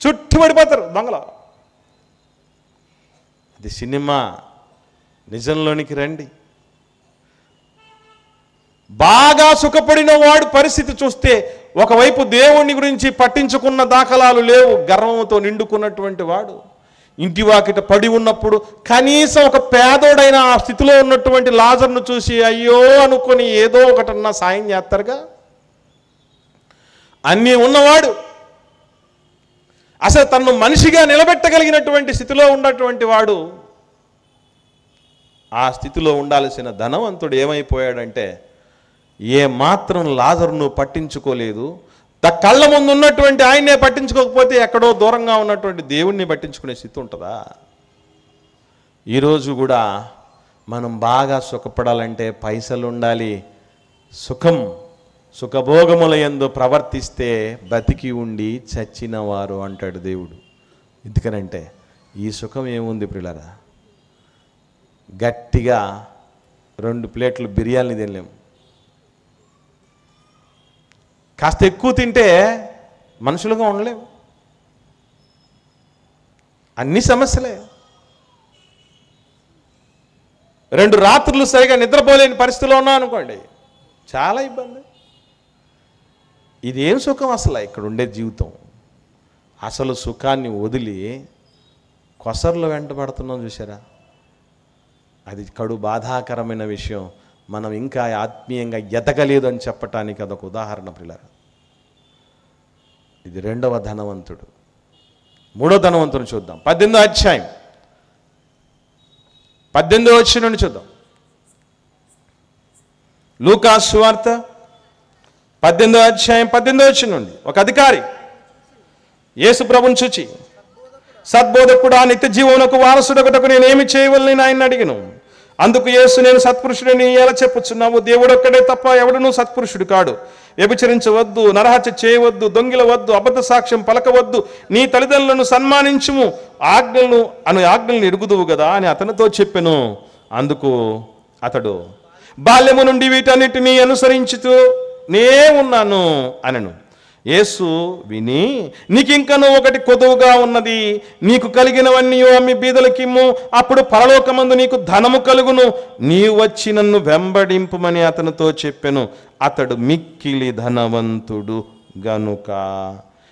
చుట్టుపడిపోతారు దొంగలు. అది సినిమా. నిజంలోనికి రండి. బాగా సుఖపడిన వాడు పరిస్థితి చూస్తే ఒకవైపు దేవుని గురించి పట్టించుకున్న దాఖలాలు లేవు. గర్వంతో నిండుకున్నటువంటి వాడు ఇంటి వాకిట పడి ఉన్నప్పుడు కనీసం ఒక పేదోడైన ఆ స్థితిలో ఉన్నటువంటి లాజర్ను చూసి అయ్యో అనుకొని ఏదో ఒకటన్నా సాయం చేస్తారుగా. అన్నీ ఉన్నవాడు, అసలు తన్ను మనిషిగా నిలబెట్టగలిగినటువంటి స్థితిలో ఉన్నటువంటి వాడు, ఆ స్థితిలో ఉండాల్సిన ధనవంతుడు ఏమైపోయాడంటే ఏ మాత్రం లాజరును పట్టించుకోలేదు. కళ్ళ ముందు ఉన్నటువంటి ఆయన్నే పట్టించుకోకపోతే ఎక్కడో దూరంగా ఉన్నటువంటి దేవుణ్ణి పట్టించుకునే స్థితి ఉంటుందా? ఈరోజు కూడా మనం బాగా సుఖపడాలంటే పైసలు ఉండాలి. సుఖభోగముల యందు ప్రవర్తిస్తే బతికి ఉండి చచ్చిన వారు అంటాడు దేవుడు. ఎందుకనంటే ఈ సుఖం ఏముంది ప్రియులారా? గట్టిగా 2 ప్లేట్లు బిర్యానీ తినలేము. కాస్త ఎక్కువ తింటే మనుషులుగా ఉండలేము. అన్ని సమస్యలే. 2 రాత్రులు సరిగా నిద్రపోలేని పరిస్థితిలో ఉన్నా అనుకోండి, చాలా ఇబ్బంది. ఇదేం సుఖం అసలు ఇక్కడ ఉండే జీవితం? అసలు సుఖాన్ని వదిలి కొసర్లు వెంటబడుతున్నాం చూసారా? అది కడు బాధాకరమైన విషయం. మనం ఇంకా ఆత్మీయంగా ఎదగలేదు అని చెప్పటానికి అదొక ఉదాహరణ ప్రియులారా. ఇది 2వ ధనవంతుడు. 3వ ధనవంతుని చూద్దాం. 18వ అధ్యాయం 18వ వచనం నుండి చూద్దాం. లూకా సువార్త 18వ అధ్యాయం 18వ వచనం నుండి. ఒక అధికారి యేసు ప్రభువును చూచి, సద్బోధకుడా, నిత్య జీవమునకు వారసుడొకటకు నేనేమి చేయవలని ఆయన అడిగను. అందుకు యేసు, నేను సత్పురుషుడిని ఎలా చెప్పుచున్నావు? దేవుడు ఒక్కడే తప్ప ఎవడునూ సత్పురుషుడు కాడు. వ్యభిచరించవద్దు, నరహత్య చేయవద్దు, దొంగిలవద్దు, అబద్ధ సాక్ష్యం పలకవద్దు, నీ తల్లిదండ్రులను సన్మానించుము, ఆజ్ఞలను ఎరుగుదువు కదా అని అతనితో చెప్పెను. అందుకు అతడు, బాల్యము నుండి వీటన్నిటినీ అనుసరించుతూనే ఉన్నాను అనెను. యేసు విని, నీకింకనూ ఒకటి కొదువుగా ఉన్నది. నీకు కలిగినవన్నీ అమ్మి బీదలకిమ్ము, అప్పుడు పరలోకమందు నీకు ధనము కలుగును. నీవు వచ్చి నన్ను వెంబడింపుమని అతనితో చెప్పెను. అతడు మిక్కిలి ధనవంతుడు గనుక.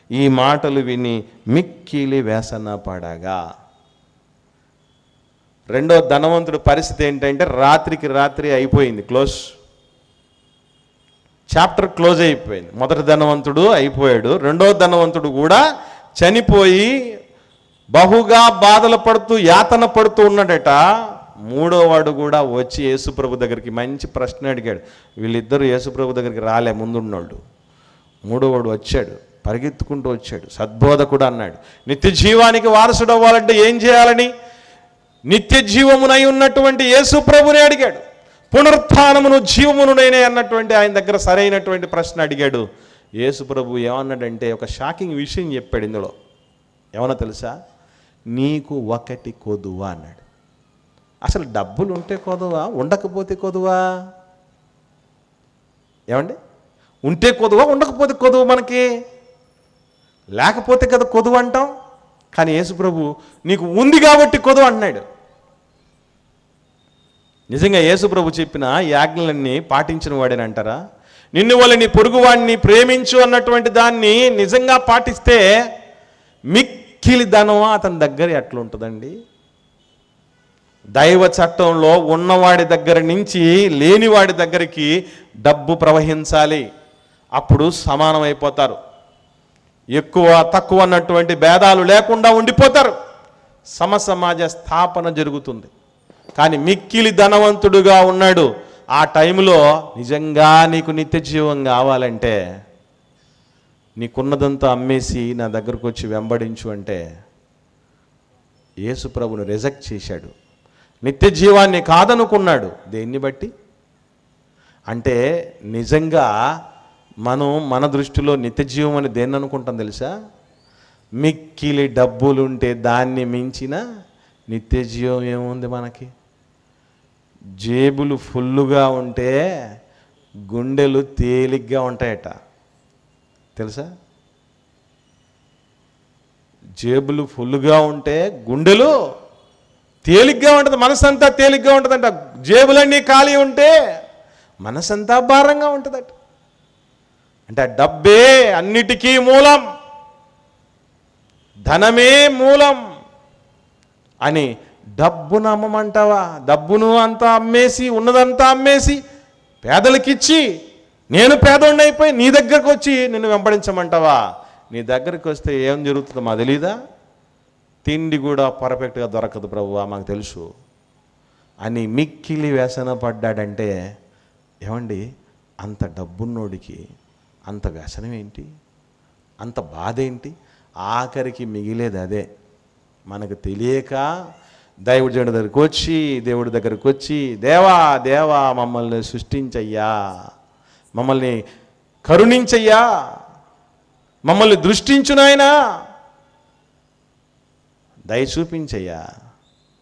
ఈ మాటలు విని మిక్కిలి వ్యసన పడగా. రెండో ధనవంతుడు పరిస్థితి ఏంటంటే రాత్రికి రాత్రి అయిపోయింది, క్లోజ్, చాప్టర్ క్లోజ్ అయిపోయింది. మొదటి ధనవంతుడు అయిపోయాడు, రెండో ధనవంతుడు కూడా చనిపోయి బహుగా బాధలు పడుతూ యాతన పడుతూ ఉన్నాడట. మూడోవాడు కూడా వచ్చి యేసుప్రభు దగ్గరికి మంచి ప్రశ్న అడిగాడు. వీళ్ళిద్దరూ యేసుప్రభు దగ్గరికి రాలే, ముందున్నోళ్ళు. మూడోవాడు వచ్చాడు, పరిగెత్తుకుంటూ వచ్చాడు. సద్బోధకుడు అన్నాడు, నిత్య జీవానికి వారసుడు అవ్వాలంటే ఏం చేయాలని నిత్య జీవమునై ఉన్నటువంటి యేసుప్రభుని అడిగాడు. పునరుత్థానమును జీవమును నేనే అన్నటువంటి ఆయన దగ్గర సరైనటువంటి ప్రశ్న అడిగాడు. యేసుప్రభు ఏమన్నాడంటే ఒక షాకింగ్ విషయం చెప్పాడు ఇందులో. ఏమన్నా తెలుసా? నీకు ఒకటి కొదువా అన్నాడు. అసలు డబ్బులు ఉంటే కొదువా, ఉండకపోతే కొదువా? ఏమండి, ఉంటే కొదువా, ఉండకపోతే కొదువు? మనకి లేకపోతే కదా కొదువు అంటాం. కానీ యేసుప్రభు నీకు ఉంది కాబట్టి కొదువు అన్నాడు. నిజంగా యేసుప్రభు చెప్పిన ఈ ఆజ్ఞలన్నీ పాటించిన వాడని అంటారా? నిన్ను వల్ల నీ పొరుగువాడిని ప్రేమించు అన్నటువంటి దాన్ని నిజంగా పాటిస్తే మిక్కిలి ధనం అతని దగ్గర ఎట్లుంటుందండి? దైవ చట్టంలో ఉన్నవాడి దగ్గర నుంచి లేనివాడి దగ్గరికి డబ్బు ప్రవహించాలి, అప్పుడు సమానమైపోతారు. ఎక్కువ తక్కువ అన్నటువంటి భేదాలు లేకుండా ఉండిపోతారు, సమసమాజ స్థాపన జరుగుతుంది. కానీ మిక్కిలి ధనవంతుడుగా ఉన్నాడు. ఆ టైంలో నిజంగా నీకు నిత్య జీవం కావాలంటే నీకున్నదంతా అమ్మేసి నా దగ్గరకు వచ్చి వెంబడించు అంటే యేసుప్రభుని రిజెక్ట్ చేశాడు. నిత్య జీవాన్ని కాదనుకున్నాడు. దేన్ని బట్టి అంటే నిజంగా మనం మన దృష్టిలో నిత్య జీవం అని దేన్ని అనుకుంటాం తెలుసా? మిక్కిలి డబ్బులుంటే దాన్ని మించిన నిత్య జీవం ఏముంది మనకి? జేబులు ఫుల్లుగా ఉంటే గుండెలు తేలిగ్గా ఉంటాయట, తెలుసా? జేబులు ఫుల్లుగా ఉంటే గుండెలు తేలిగ్గా ఉంటుంది, మనసంతా తేలిగ్గా ఉంటుందంట. జేబులన్నీ ఖాళీ ఉంటే మనసంతా భారంగా ఉంటుందట. అంటే డబ్బే అన్నిటికీ మూలం, ధనమే మూలం అని డబ్బును అమ్మమంటావా? డబ్బును అంతా అమ్మేసి ఉన్నదంతా అమ్మేసి పేదలకిచ్చి నేను పేదోడిని అయిపోయి నీ దగ్గరకు వచ్చి నిన్ను వెంబడించమంటావా? నీ దగ్గరికి వస్తే ఏం జరుగుతుందో మాకు తెలీదా? తిండి కూడా పర్ఫెక్ట్గా దొరకదు ప్రభువా, మాకు తెలుసు అని మిక్కిలి వ్యసన పడ్డాడంటే ఏమండి, అంత డబ్బున్నోడికి అంత వ్యసనం ఏంటి, అంత బాధ ఏంటి? ఆఖరికి మిగిలేది అదే. మనకు తెలియక దేవుడి దగ్గరికి వచ్చి దేవా దేవా మమ్మల్ని సృష్టించయ్యా, మమ్మల్ని కరుణించయ్యా, మమ్మల్ని దృష్టించునాయనా, దయ చూపించయ్యా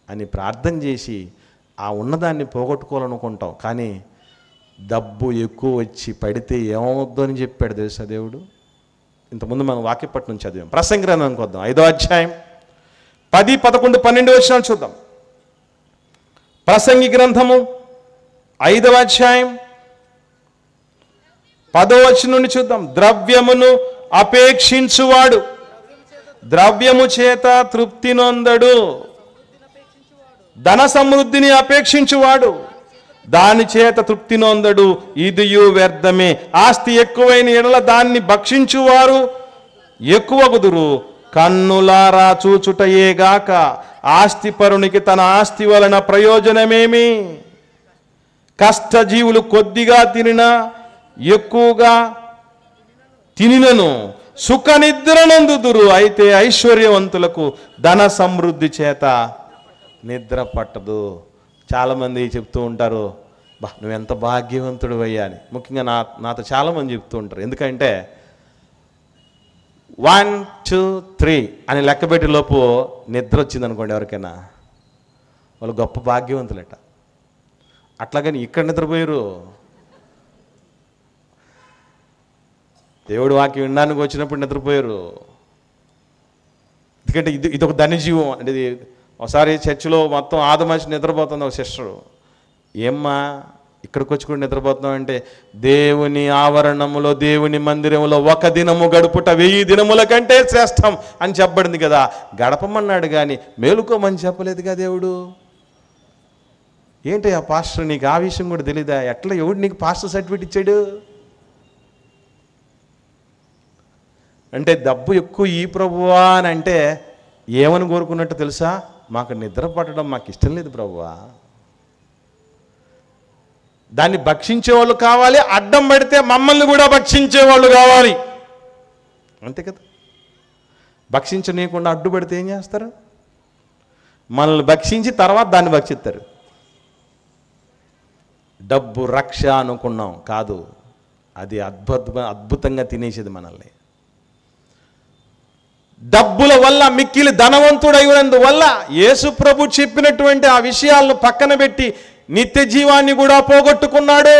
అని ప్రార్థన చేసి ఆ ఉన్నదాన్ని పోగొట్టుకోవాలనుకుంటాం. కానీ డబ్బు ఎక్కువ వచ్చి పడితే ఏమవుద్దు అని చెప్పాడు తెలుసా దేవుడు. ఇంతకుముందు మనం వాక్యపట్నం చదివాం. ప్రసంగి గ్రంథానికి వద్దాం, 5వ అధ్యాయం 10, 11, 12 వచనాలు చూద్దాం. ప్రసంగి గ్రంథము 5వ అధ్యాయం 10వ వచనం నుండి చూద్దాం. ద్రవ్యమును అపేక్షించువాడు ద్రవ్యము చేత తృప్తి నొందడు, ధన సమృద్ధిని అపేక్షించువాడు దాని చేత తృప్తి నొందడు, ఇదియు వ్యర్థమే. ఆస్తి ఎక్కువైన ఎడల దాన్ని భక్షించువారు ఎక్కువ కుదురు, కన్నులారా చూచుటయేగాక ఆస్తిపరునికి తన ఆస్తి వలన ప్రయోజనమేమి? కష్టజీవులు కొద్దిగా తినినా ఎక్కువగా తినినను సుఖ నిద్రనందుదురు, అయితే ఐశ్వర్యవంతులకు ధన సమృద్ధి చేత నిద్ర పట్టదు. చాలామంది చెప్తూ ఉంటారు, బా నువ్వెంత భాగ్యవంతుడు అయ్యా అని. ముఖ్యంగా నాతో చాలామంది చెప్తూ ఉంటారు. ఎందుకంటే 1, 2, 3 అని లెక్కబెట్టే లోపు నిద్ర వచ్చింది అనుకోండి ఎవరికైనా, వాళ్ళు గొప్ప భాగ్యవంతులట. అట్లాగని ఇక్కడ నిద్రపోయారు. దేవుడు వాక్యం వినడానికి వచ్చినప్పుడు నిద్రపోయారు. ఎందుకంటే ఇది ఒక ధనజీవం. అంటే ఒకసారి చర్చిలో మొత్తం ఆదమర్చి నిద్రపోతుంది ఒక సిస్టరు. ఏమ్మా ఇక్కడికి వచ్చి కూడా నిద్రపోతున్నాం అంటే దేవుని ఆవరణములో, దేవుని మందిరంలో ఒక దినము గడుపుట 1000 దినముల కంటే శ్రేష్టం అని చెప్పబడింది కదా. గడపమన్నాడు కానీ మేలుకోమని చెప్పలేదుగా దేవుడు. ఏంటి ఆ పాస్టర్, నీకు ఆ విషయం కూడా తెలీదా? ఎట్లా ఎవడు నీకు పాస్టర్ సర్టిఫికేట్ ఇచ్చాడు? అంటే డబ్బు ఎక్కువ ఈ ప్రభువా అని అంటే ఏమని కోరుకున్నట్టు తెలుసా? మాకు నిద్ర పట్టడం మాకు ఇష్టం లేదు ప్రభువా. దాన్ని భక్షించేవాళ్ళు కావాలి, అడ్డం పడితే మమ్మల్ని కూడా భక్షించేవాళ్ళు కావాలి, అంతే కదా. భక్షించనీయకుండా అడ్డుపడితే ఏం చేస్తారు? మనల్ని భక్షించి తర్వాత దాన్ని భక్షిస్తారు. డబ్బు రక్ష అనుకున్నాం, కాదు, అది అద్భుతంగా తినేసేది మనల్ని. డబ్బుల వల్ల మిక్కిలి ధనవంతుడైనందువల్ల యేసు ప్రభు చెప్పినటువంటి ఆ విషయాలను పక్కన పెట్టి నిత్య జీవాన్ని కూడా పోగొట్టుకున్నాడు.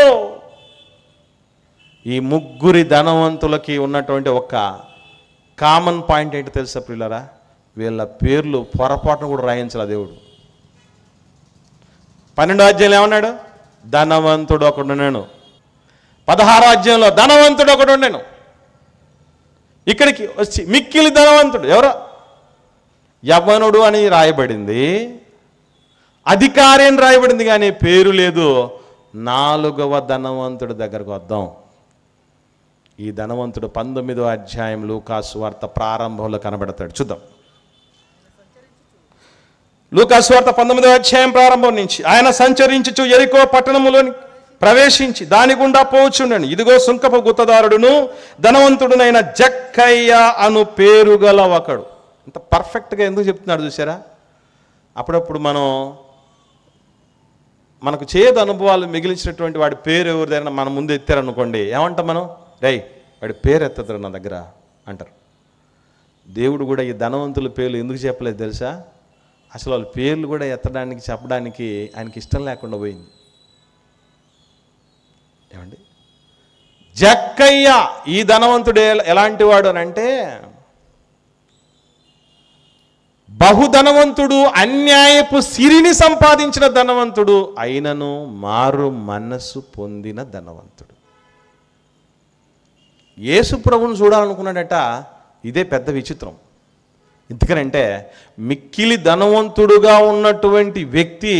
ఈ ముగ్గురి ధనవంతులకి ఉన్నటువంటి ఒక కామన్ పాయింట్ ఏంటి తెలుసా ప్రియులారా? వీళ్ళ పేర్లు పొరపాటును కూడా రాయించాల దేవుడు. 12వ అధ్యాయంలో ఏమన్నాడు? ధనవంతుడు ఒకడు నేను. 16వ అధ్యాయంలో ధనవంతుడు ఒకడు నేను. ఇక్కడికి వచ్చి మిక్కిలి ధనవంతుడు ఎవరో యవ్వనుడు అని రాయబడింది, అధికారి అని రాయబడింది, కానీ పేరు లేదు. 4వ ధనవంతుడి దగ్గరకు వద్దాం. ఈ ధనవంతుడు 19వ అధ్యాయం లూకాసు వార్త ప్రారంభంలో కనబడతాడు. చూద్దాం. లూకాసు వార్త 19వ అధ్యాయం ప్రారంభం నుంచి. ఆయన సంచరించుచు యెరికో పట్టణములోని ప్రవేశించి దాని గుండా పోవచ్చుండెను. ఇదిగో సుంకపు గుత్తదారుడును ధనవంతుడునైన జక్కయ్య అను పేరు గల ఒకడు. ఇంత పర్ఫెక్ట్గా ఎందుకు చెప్తున్నాడు చూసారా? అప్పుడప్పుడు మనకు చేదు అనుభవాలు మిగిలించినటువంటి వాడి పేరు ఎవరిదైనా మన ముందు ఎత్తారనుకోండి, ఏమంటాం మనం? రేయ్ వాడి పేరు ఎత్తతారు నా దగ్గర అంటారు. దేవుడు కూడా ఈ ధనవంతుల పేర్లు ఎందుకు చెప్పలేదు తెలుసా? అసలు వాళ్ళ పేర్లు కూడా ఎత్తడానికి చెప్పడానికి ఆయనకి ఇష్టం లేకుండా పోయింది. ఏమండి, జక్కయ్య ఈ ధనవంతుడు ఎలాంటి వాడు అని అంటే, బహుధనవంతుడు, అన్యాయపు సిరిని సంపాదించిన ధనవంతుడు, అయినను మారు మనస్సు పొందిన ధనవంతుడు. యేసు ప్రభువును చూడాలనుకున్నాడట. ఇదే పెద్ద విచిత్రం. ఎందుకనంటే మిక్కిలి ధనవంతుడుగా ఉన్నటువంటి వ్యక్తి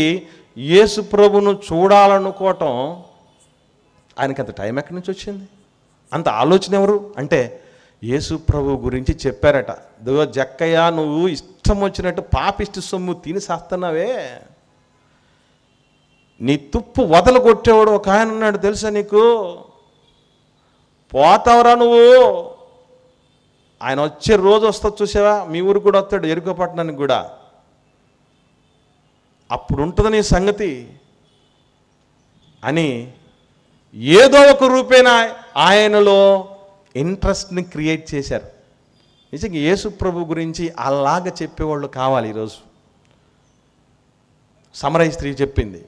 యేసు ప్రభువును చూడాలనుకోవటం, ఆయనకి అంత టైం ఎక్కడి నుంచి వచ్చింది? అంత ఆలోచన ఎవరు అంటే యేసు ప్రభు గురించి చెప్పారట. దో జక్కయ్య, నువ్వు ఇష్టం వచ్చినట్టు పాపిష్టి సొమ్ము తిని చేస్తున్నావే, నీ తుప్పు వదలు కొట్టేవాడు ఒక ఆయన ఉన్నాడు తెలుసా నీకు? పోతావరా నువ్వు. ఆయన వచ్చే రోజు వస్తుంది చూసావా? మీ ఊరికి కూడా వస్తాడు, యెరికో పట్టణానికి కూడా. అప్పుడు ఉంటుంది నీ సంగతి అని ఏదో ఒక రూపేణ ఆయనలో ఇంట్రెస్ట్ని క్రియేట్ చేశారు. నిజంగా యేసు ప్రభు గురించి అలాగా చెప్పేవాళ్ళు కావాలి ఈరోజు. సమరయ స్త్రీ చెప్పింది,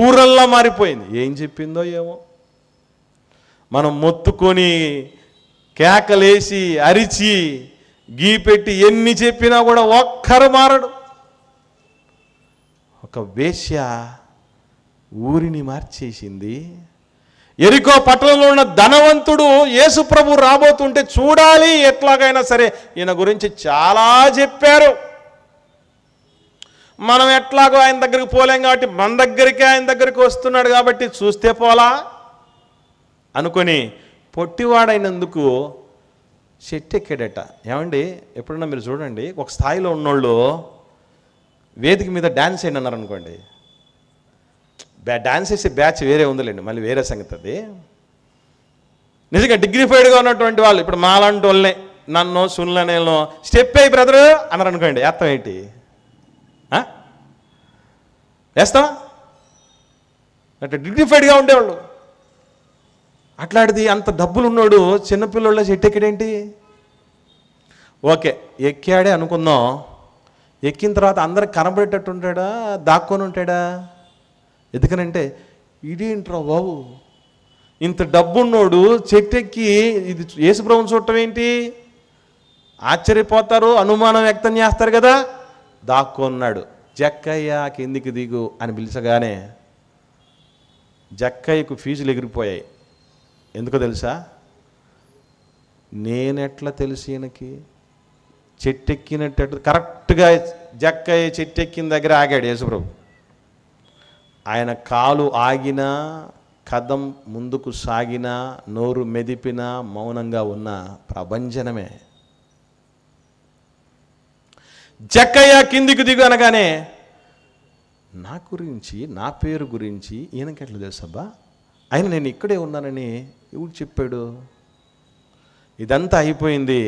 ఊరల్లా మారిపోయింది. ఏం చెప్పిందో ఏమో, మనం మొత్తుకొని కేకలేసి అరిచి గీపెట్టి ఎన్ని చెప్పినా కూడా ఒక్కరు మారడు. ఒక వేశ్య ఊరిని మార్చేసింది. యెరికో పట్టణంలో ఉన్న ధనవంతుడు యేసు ప్రభు రాబోతుంటే చూడాలి, ఎట్లాగైనా సరే ఈయన గురించి చాలా చెప్పారు. మనం ఎట్లాగో ఆయన దగ్గరికి పోలేం కాబట్టి మన దగ్గరికి ఆయన దగ్గరికి వస్తున్నాడు కాబట్టి చూస్తే పోలా అనుకొని పొట్టివాడైనందుకు చెట్టు ఎక్కాడట. ఏమండి, ఎప్పుడన్నా మీరు చూడండి, ఒక స్థాయిలో ఉన్నోళ్ళు వేదిక మీద డ్యాన్స్ అయిన అన్నారు అనుకోండి, డ్యాన్స్ చేసే బ్యాచ్ వేరే ఉందిలేండి, మళ్ళీ వేరే సంగతి అది. నిజంగా డిగ్నిఫైడ్గా ఉన్నటువంటి వాళ్ళు ఇప్పుడు మాలాంటి వాళ్ళనే నన్ను సున్లనేలో స్టెప్ అయ్యి బ్రదరు అన్నారు అనుకోండి, అర్థం ఏంటి? వేస్తావా? అంటే డిగ్నిఫైడ్గా ఉండేవాళ్ళు. అట్లాంటిది అంత డబ్బులు ఉన్నాడు చిన్నపిల్లల చెట్టు ఎక్కడేంటి? ఓకే, ఎక్కాడే అనుకుందాం. ఎక్కిన తర్వాత అందరికి కనబడేటట్టు ఉంటాడా, దాక్కొని ఉంటాడా? ఎందుకనంటే ఇదేంట్రా బాబు, ఇంత డబ్బున్నోడు చెట్టెక్కి ఇది యేసుప్రభుని చూడటం ఏంటి? ఆశ్చర్యపోతారు, అనుమానం వ్యక్తం చేస్తారు కదా. దాక్కున్నాడు. జక్కయ్య కిందికి దిగు అని పిలిచగానే జక్కయ్యకు ఫీజులు ఎగిరిపోయాయి. ఎందుకో తెలుసా? నేనెట్లా తెలుసు ఈయనకి? చెట్టెక్కినట్టు కరెక్ట్గా జక్కయ్య చెట్టెక్కిన దగ్గర ఆగాడు యేసుప్రభు. ఆయన కాలు ఆగినా, కదం ముందుకు సాగినా, నోరు మెదిపినా, మౌనంగా ఉన్న ప్రభంజనమే. జక్కయ్య కిందికి దిగు అనగానే నా గురించి, నా పేరు గురించి ఈయనకి ఎట్లా తెలుసబ్బా? ఆయన నేను ఇక్కడే ఉన్నానని ఎవరు చెప్పాడు? ఇదంతా అయిపోయింది.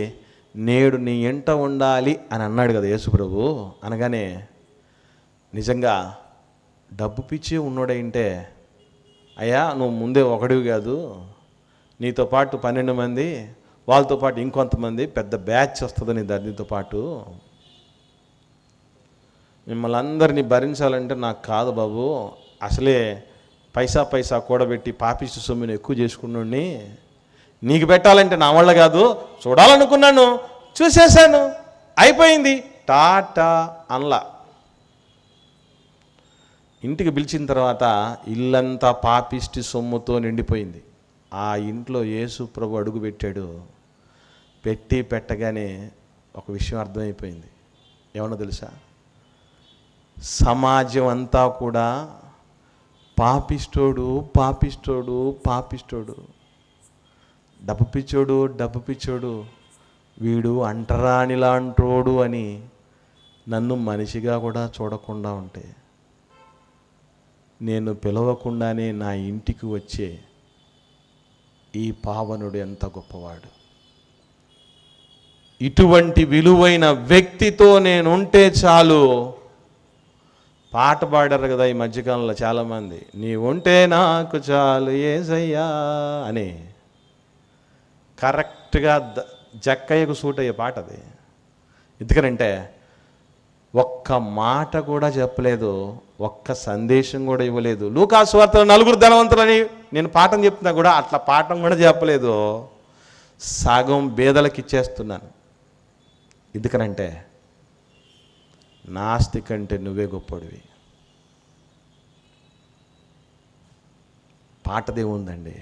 నేడు నీ ఎంట ఉండాలి అని అన్నాడు కదా యేసుప్రభు. అనగానే నిజంగా డబ్బు పిచ్చి ఉన్నోడైంటే, అయ్యా నువ్వు ముందే ఒకడివి కాదు, నీతో పాటు 12 మంది, వాళ్ళతో పాటు ఇంకొంతమంది, పెద్ద బ్యాచ్ వస్తుంది నీ దానితో పాటు, మిమ్మల్ని అందరినీ భరించాలంటే నాకు కాదు బాబు, అసలే పైసా కూడబెట్టి పాపిష్టి సొమ్ముని ఎక్కువ చేసుకున్నాడిని, నీకు పెట్టాలంటే నా వల్ల కాదు, చూడాలనుకున్నాను, చూసేశాను, అయిపోయింది, టాటా అనలా. ఇంటికి పిలిచిన తర్వాత ఇల్లంతా పాపిష్టి సొమ్ముతో నిండిపోయింది. ఆ ఇంట్లో యేసు ప్రభు అడుగు పెట్టాడు. పెట్టగానే ఒక విషయం అర్థమైపోయింది. ఏమన్నా తెలుసా? సమాజం అంతా కూడా పాపిష్టోడు, డబ్బు పిచ్చోడు, వీడు అంటరానిలాంటోడు అని నన్ను మనిషిగా కూడా చూడకుండా ఉంటే, నేను పిలవకుండానే నా ఇంటికి వచ్చే ఈ పావనుడు ఎంత గొప్పవాడు. ఇటువంటి విలువైన వ్యక్తితో నేనుంటే చాలు. పాట పాడారు కదా ఈ మధ్యకాలంలో చాలామంది, నీ ఉంటే నాకు చాలు యేసయ్యా అని. కరెక్ట్గా జక్కయ్యకు సూట్ అయ్యే పాట అది. ఎందుకనంటే ఒక్క మాట కూడా చెప్పలేదు, ఒక్క సందేశం కూడా ఇవ్వలేదు. లూకా సువార్తలో 4 ధనవంతులని నేను పాఠం చెప్తున్నా కూడా అట్లా పాఠం కూడా చెప్పలేదు, సగం బేదలకు ఇచ్చేస్తున్నాను. ఎందుకనంటే నాస్తి కంటే నువ్వే గొప్పడివి. పాటదేముందండి?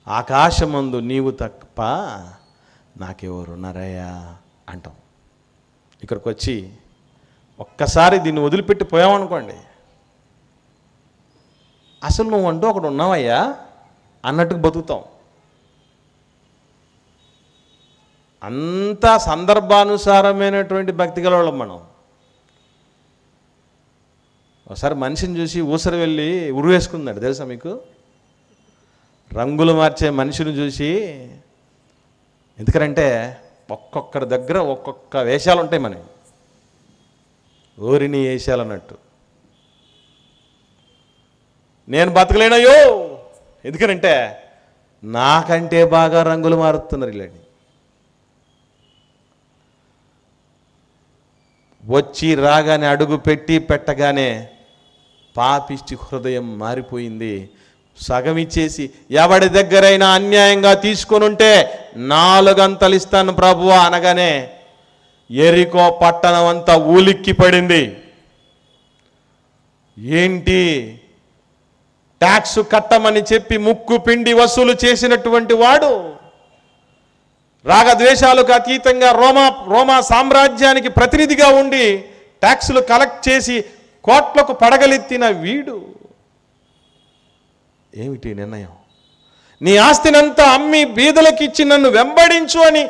ఆకాశమందు నీవు తప్ప నాకెవరున్నారయ్యా అంటాం. ఇక్కడికి వచ్చి ఒక్కసారి దీన్ని వదిలిపెట్టి పోయామనుకోండి, అసలు నువ్వు అంటూ ఒకడు ఉన్నావయ్యా అన్నట్టుకు బతుకుతాం. అంతా సందర్భానుసారమైనటువంటి భక్తి గలవాళ్ళం మనం. ఒకసారి మనిషిని చూసి ఊసరి వెళ్ళి ఉరివేసుకున్నాడు తెలుసా మీకు? రంగులు మార్చే మనిషిని చూసి. ఎందుకంటే ఒక్కొక్కరి దగ్గర ఒక్కొక్క వేషాలు ఉంటాయి మనకి, ఓరిని వేషాలు అన్నట్టు. నేను బతకలేనయ్యో, ఎందుకనంటే నాకంటే బాగా రంగులు మారుతున్నారు ఇలాంటి. వచ్చి రాగానే అడుగు పెట్టగానే పాపిష్టి హృదయం మారిపోయింది. సగం ఇచ్చేసి ఎవడి దగ్గరైనా అన్యాయంగా తీసుకొని ఉంటే 4 అంతలు ఇస్తాను ప్రభువా అనగానే ఎరికో పట్టణం అంతా ఊలిక్కి పడింది. ఏంటి, ట్యాక్స్ కట్టమని చెప్పి ముక్కు పిండి వసూలు చేసినటువంటి వాడు, రాగద్వేషాలకు అతీతంగా రోమా సామ్రాజ్యానికి ప్రతినిధిగా ఉండి ట్యాక్సులు కలెక్ట్ చేసి కోట్లకు పడగలెత్తిన వీడు ఏమిటి నిర్ణయం? నీ ఆస్తినంతా అమ్మి బీదలకిచ్చి నన్ను వెంబడించు అని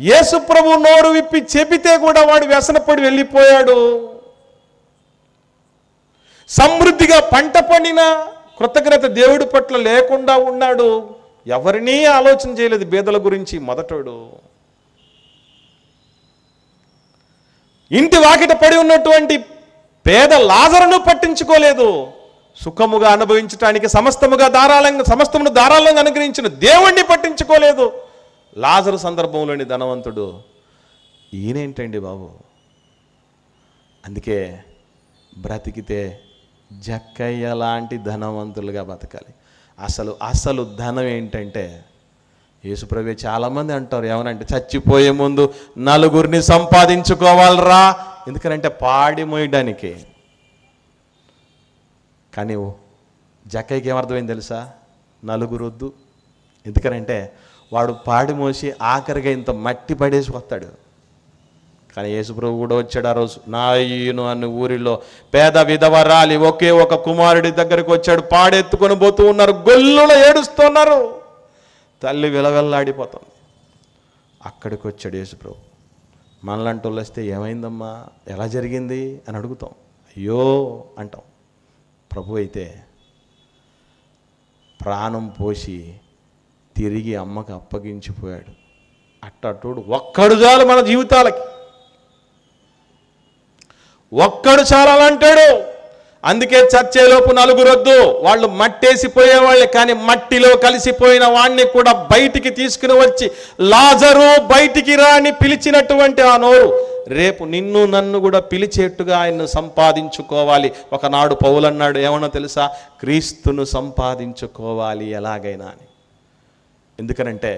యేసు ప్రభు నోరు విప్పి చెబితే కూడా వాడు వ్యసనపడి వెళ్ళిపోయాడు. సమృద్ధిగా పంట పండిన కృతజ్ఞత దేవుడి పట్ల లేకుండా ఉన్నాడు. ఎవరినీ ఆలోచన చేయలేదు బీదల గురించి. మొదటోడు ఇంటి వాకిట పడి ఉన్నటువంటి పేద లాజరును పట్టించుకోలేదు. సుఖముగా అనుభవించడానికి సమస్తమును ధారాళంగా అనుగ్రహించిన దేవుణ్ణి పట్టించుకోలేదు. లాజరు సందర్భంలోని ధనవంతుడు ఈయనేంటండి బాబు? అందుకే బ్రతికితే జక్కయ్య లాంటి ధనవంతులుగా బతకాలి. అసలు ధనం ఏంటంటే, యేసుప్రభు చాలామంది అంటారు ఏమనంటే, చచ్చిపోయే ముందు 4 సంపాదించుకోవాలరా, ఎందుకనంటే పాడి మోయడానికి. కానీ జక్కయ్యకి ఏమర్థమైంది తెలుసా? నలుగురొద్దు. ఎందుకనంటే వాడు పాడి మోసి ఆఖరిగా ఇంత మట్టి పడేసి వస్తాడు. కానీ యేసుప్రభు కూడా వచ్చాడు ఆ రోజు. నాయను అన్న ఊరిలో పేద విధవరాలి ఒకే ఒక కుమారుడి దగ్గరికి వచ్చాడు. పాడెత్తుకొని పోతూ ఉన్నారు, గొల్లులో ఏడుస్తున్నారు, తల్లి విలవెల్లాడిపోతుంది. అక్కడికి వచ్చాడు యేసుప్రభు. మనలాంటి వాళ్ళు వస్తే ఏమైందమ్మా, ఎలా జరిగింది అని అడుగుతాం, అయ్యో అంటాం. ప్రభు అయితే ప్రాణం పోసి తిరిగి అమ్మకు అప్పగించిపోయాడు. అట్టోడు ఒక్కడు చాలు మన జీవితాలకి, ఒక్కడు చాలంటాడు. అందుకే చచ్చేలోపు నలుగురొద్దు. వాళ్ళు మట్టేసిపోయేవాళ్ళే, కానీ మట్టిలో కలిసిపోయిన వాణ్ణి కూడా బయటికి తీసుకుని వచ్చి లాజరు బయటికి రాని పిలిచినటువంటి ఆ నోరు రేపు నిన్ను నన్ను కూడా పిలిచేట్టుగా ఆయన్ను సంపాదించుకోవాలి. ఒకనాడు పౌలు అన్నాడు, ఏమన్నా తెలుసా? క్రీస్తును సంపాదించుకోవాలి ఎలాగైనా అని. ఎందుకనంటే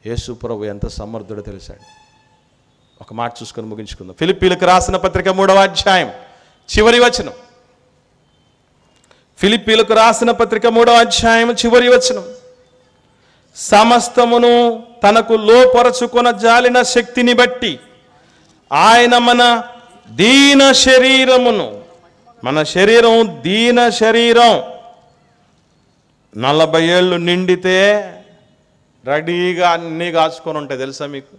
యేసు ప్రభు ఎంత సమర్థుడో తెలుసాడు. ఒక మాట చూసుకొని ముగించుకుందాం. ఫిలిప్పీలకు రాసిన పత్రిక 3వ అధ్యాయం చివరి వచనం. ఫిలిప్పీలకు రాసిన పత్రిక 3వ అధ్యాయం చివరి వచనం. సమస్తమును తనకు లోపరచుకొన జాలిన శక్తిని బట్టి ఆయన మన దీన శరీరమును, మన శరీరం దీన శరీరం 40 ఏళ్ళు నిండితే రెడీగా అన్నీ కాచుకొని ఉంటాయి తెలుసా మీకు?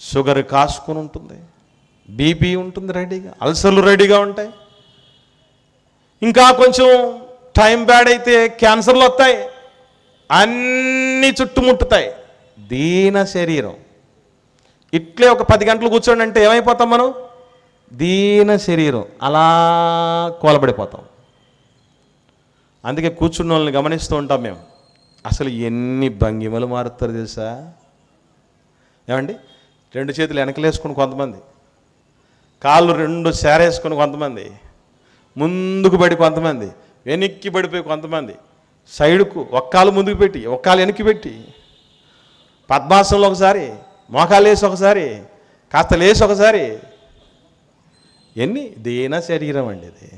షుగర్ కాసుకొని ఉంటుంది, బీపీ ఉంటుంది రెడీగా, అల్సర్లు రెడీగా ఉంటాయి. ఇంకా కొంచెం టైం బ్యాడ్ అయితే క్యాన్సర్లు వస్తాయి, అన్నీ చుట్టుముట్టుతాయి. దీన శరీరం. ఇట్లే ఒక 10 గంటలు కూర్చోండి అంటే ఏమైపోతాం మనం? దీన శరీరం, అలా కోలబడిపోతాం. అందుకే కూర్చున్న వాళ్ళని గమనిస్తూ ఉంటాం మేము. అసలు ఎన్ని భంగిమలు మారుతారు తెలుసా? ఏమండి, 2 చేతులు వెనకలేసుకుని కొంతమంది, కాళ్ళు 2 సేరేసుకుని కొంతమంది, ముందుకు పడి కొంతమంది, వెనక్కి పడిపోయి కొంతమంది, సైడుకు ఒక్కాలు ముందుకు పెట్టి ఒక్కాలు వెనక్కి పెట్టి, పద్మాసనంలో ఒకసారి, మోకాలు వేసి ఒకసారి, కాస్త లేసి ఒకసారి. దీన శరీరం అండి ఇది.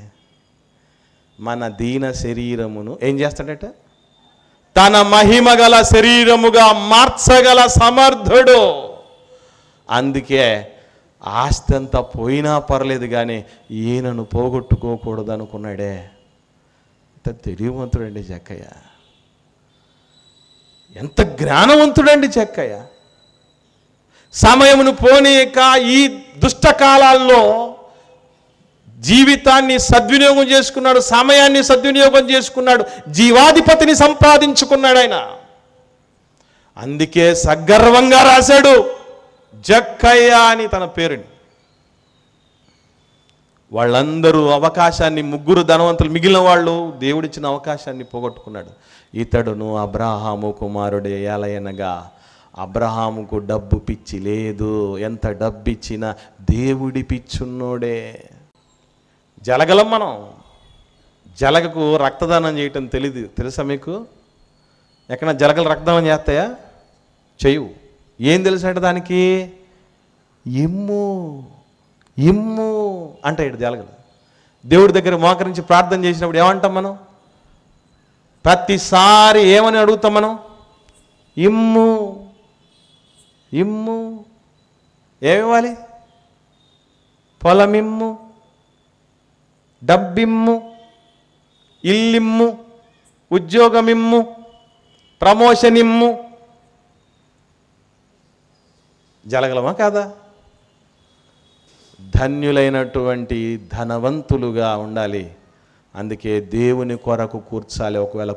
మన దీన శరీరమును ఏం చేస్తాడట? తన మహిమ గల శరీరముగా మార్చగల సమర్థుడు. అందుకే ఆస్తి అంతా పోయినా పర్లేదు కానీ ఈయనను పోగొట్టుకోకూడదు అనుకున్నాడే. ఎంత తెలివివంతుడండి జక్కయ్య, ఎంత జ్ఞానవంతుడండి జక్కయ్య. సమయమును పోనీక ఈ దుష్టకాలాల్లో జీవితాన్ని సద్వినియోగం చేసుకున్నాడు, సమయాన్ని సద్వినియోగం చేసుకున్నాడు, జీవాధిపతిని సంపాదించుకున్నాడు ఆయన. అందుకే సగర్వంగా రాశాడు జక్కయ్య అని తన పేరుని. వాళ్ళందరూ అవకాశాన్ని, 3 ధనవంతులు, మిగిలిన వాళ్ళు దేవుడిచ్చిన అవకాశాన్ని పోగొట్టుకున్నాడు. ఇతడును అబ్రహాము కుమారుడే ఏలయనగా అబ్రహాముకు డబ్బు పిచ్చి లేదు, ఎంత డబ్బు ఇచ్చినా దేవుడి పిచ్చున్నోడే. జలగలం మనం. జలగకు రక్తదానం చేయటం తెలుసా మీకు? ఎక్కడ జలగలు రక్తదానం చేస్తాయా? చెయ్యవు. ఏం తెలుసంటే దానికి? ఇమ్ము ఇమ్ము అంటాడు జలగలు. దేవుడి దగ్గర మోకరించి ప్రార్థన చేసినప్పుడు ఏమంటాం మనం? ప్రతిసారి ఏమని అడుగుతాం మనం? ఇమ్ము ఇమ్ము. ఏమివ్వాలి? పొలమిమ్ము, డబ్బిమ్ము, ఇల్లిమ్ము, ఉద్యోగమిమ్ము, ప్రమోషన్ ఇమ్ము. జలగలమా కాదా? ధన్యులైనటువంటి ధనవంతులుగా ఉండాలి. అందుకే దేవుని కొరకు కూర్చాలి. ఒకవేళ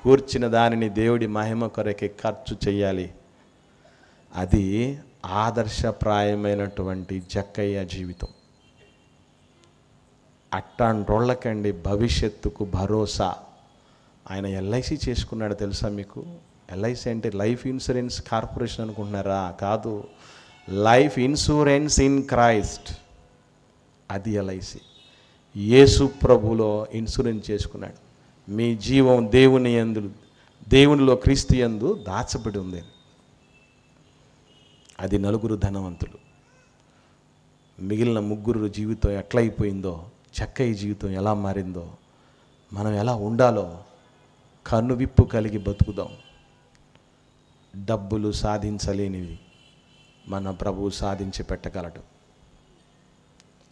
కూర్చిన దానిని దేవుడి మహిమ కొరకే ఖర్చు చేయాలి. అది ఆదర్శప్రాయమైనటువంటి జక్కయ్య జీవితం. అట్టాంటోళ్ళకండి భవిష్యత్తుకు భరోసా. ఆయన ఎల్ఐసి చేసుకున్నాడు తెలుసా మీకు? ఎల్ఐసి అంటే లైఫ్ ఇన్సూరెన్స్ కార్పొరేషన్ అనుకుంటున్నారా? కాదు, లైఫ్ ఇన్సూరెన్స్ ఇన్ క్రైస్ట్. అది ఎల్ఐసి. యేసు ప్రభులో ఇన్సూరెన్స్ చేసుకున్నాడు. మీ జీవం దేవునిలో క్రీస్తు యందు దాచబడి ఉంది. అది 4 ధనవంతులు. మిగిలిన 3 జీవితం ఎట్లయిపోయిందో చక్కని జీవితం ఎలా మారిందో, మనం ఎలా ఉండాలో కన్నువిప్పు కలిగి బతుకుదాం. డబ్బులు సాధించలేనివి మన ప్రభువు సాధించి పెట్టగలడు.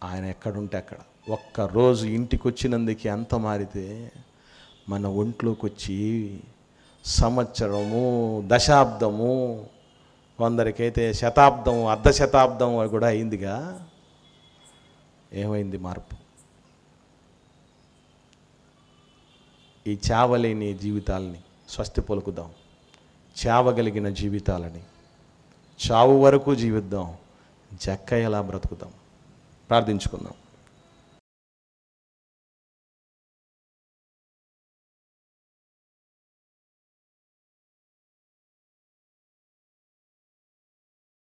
ఆయన ఎక్కడుంటే అక్కడ. ఒక్కరోజు ఇంటికి వచ్చినందుకు అంత మారితే మన ఒంట్లోకి వచ్చి సంవత్సరము, దశాబ్దము, కొందరికైతే శతాబ్దం, అర్ధ శతాబ్దం కూడా అయిందిగా. ఏమైంది మార్పు? ఈ చావలేని జీవితాలని స్వస్తి పలుకుదాం. చావగలిగిన జీవితాలని చావు వరకు జీవిద్దాం. జక్కయ్యలా బ్రతుకుదాం. ప్రార్థించుకుందాం.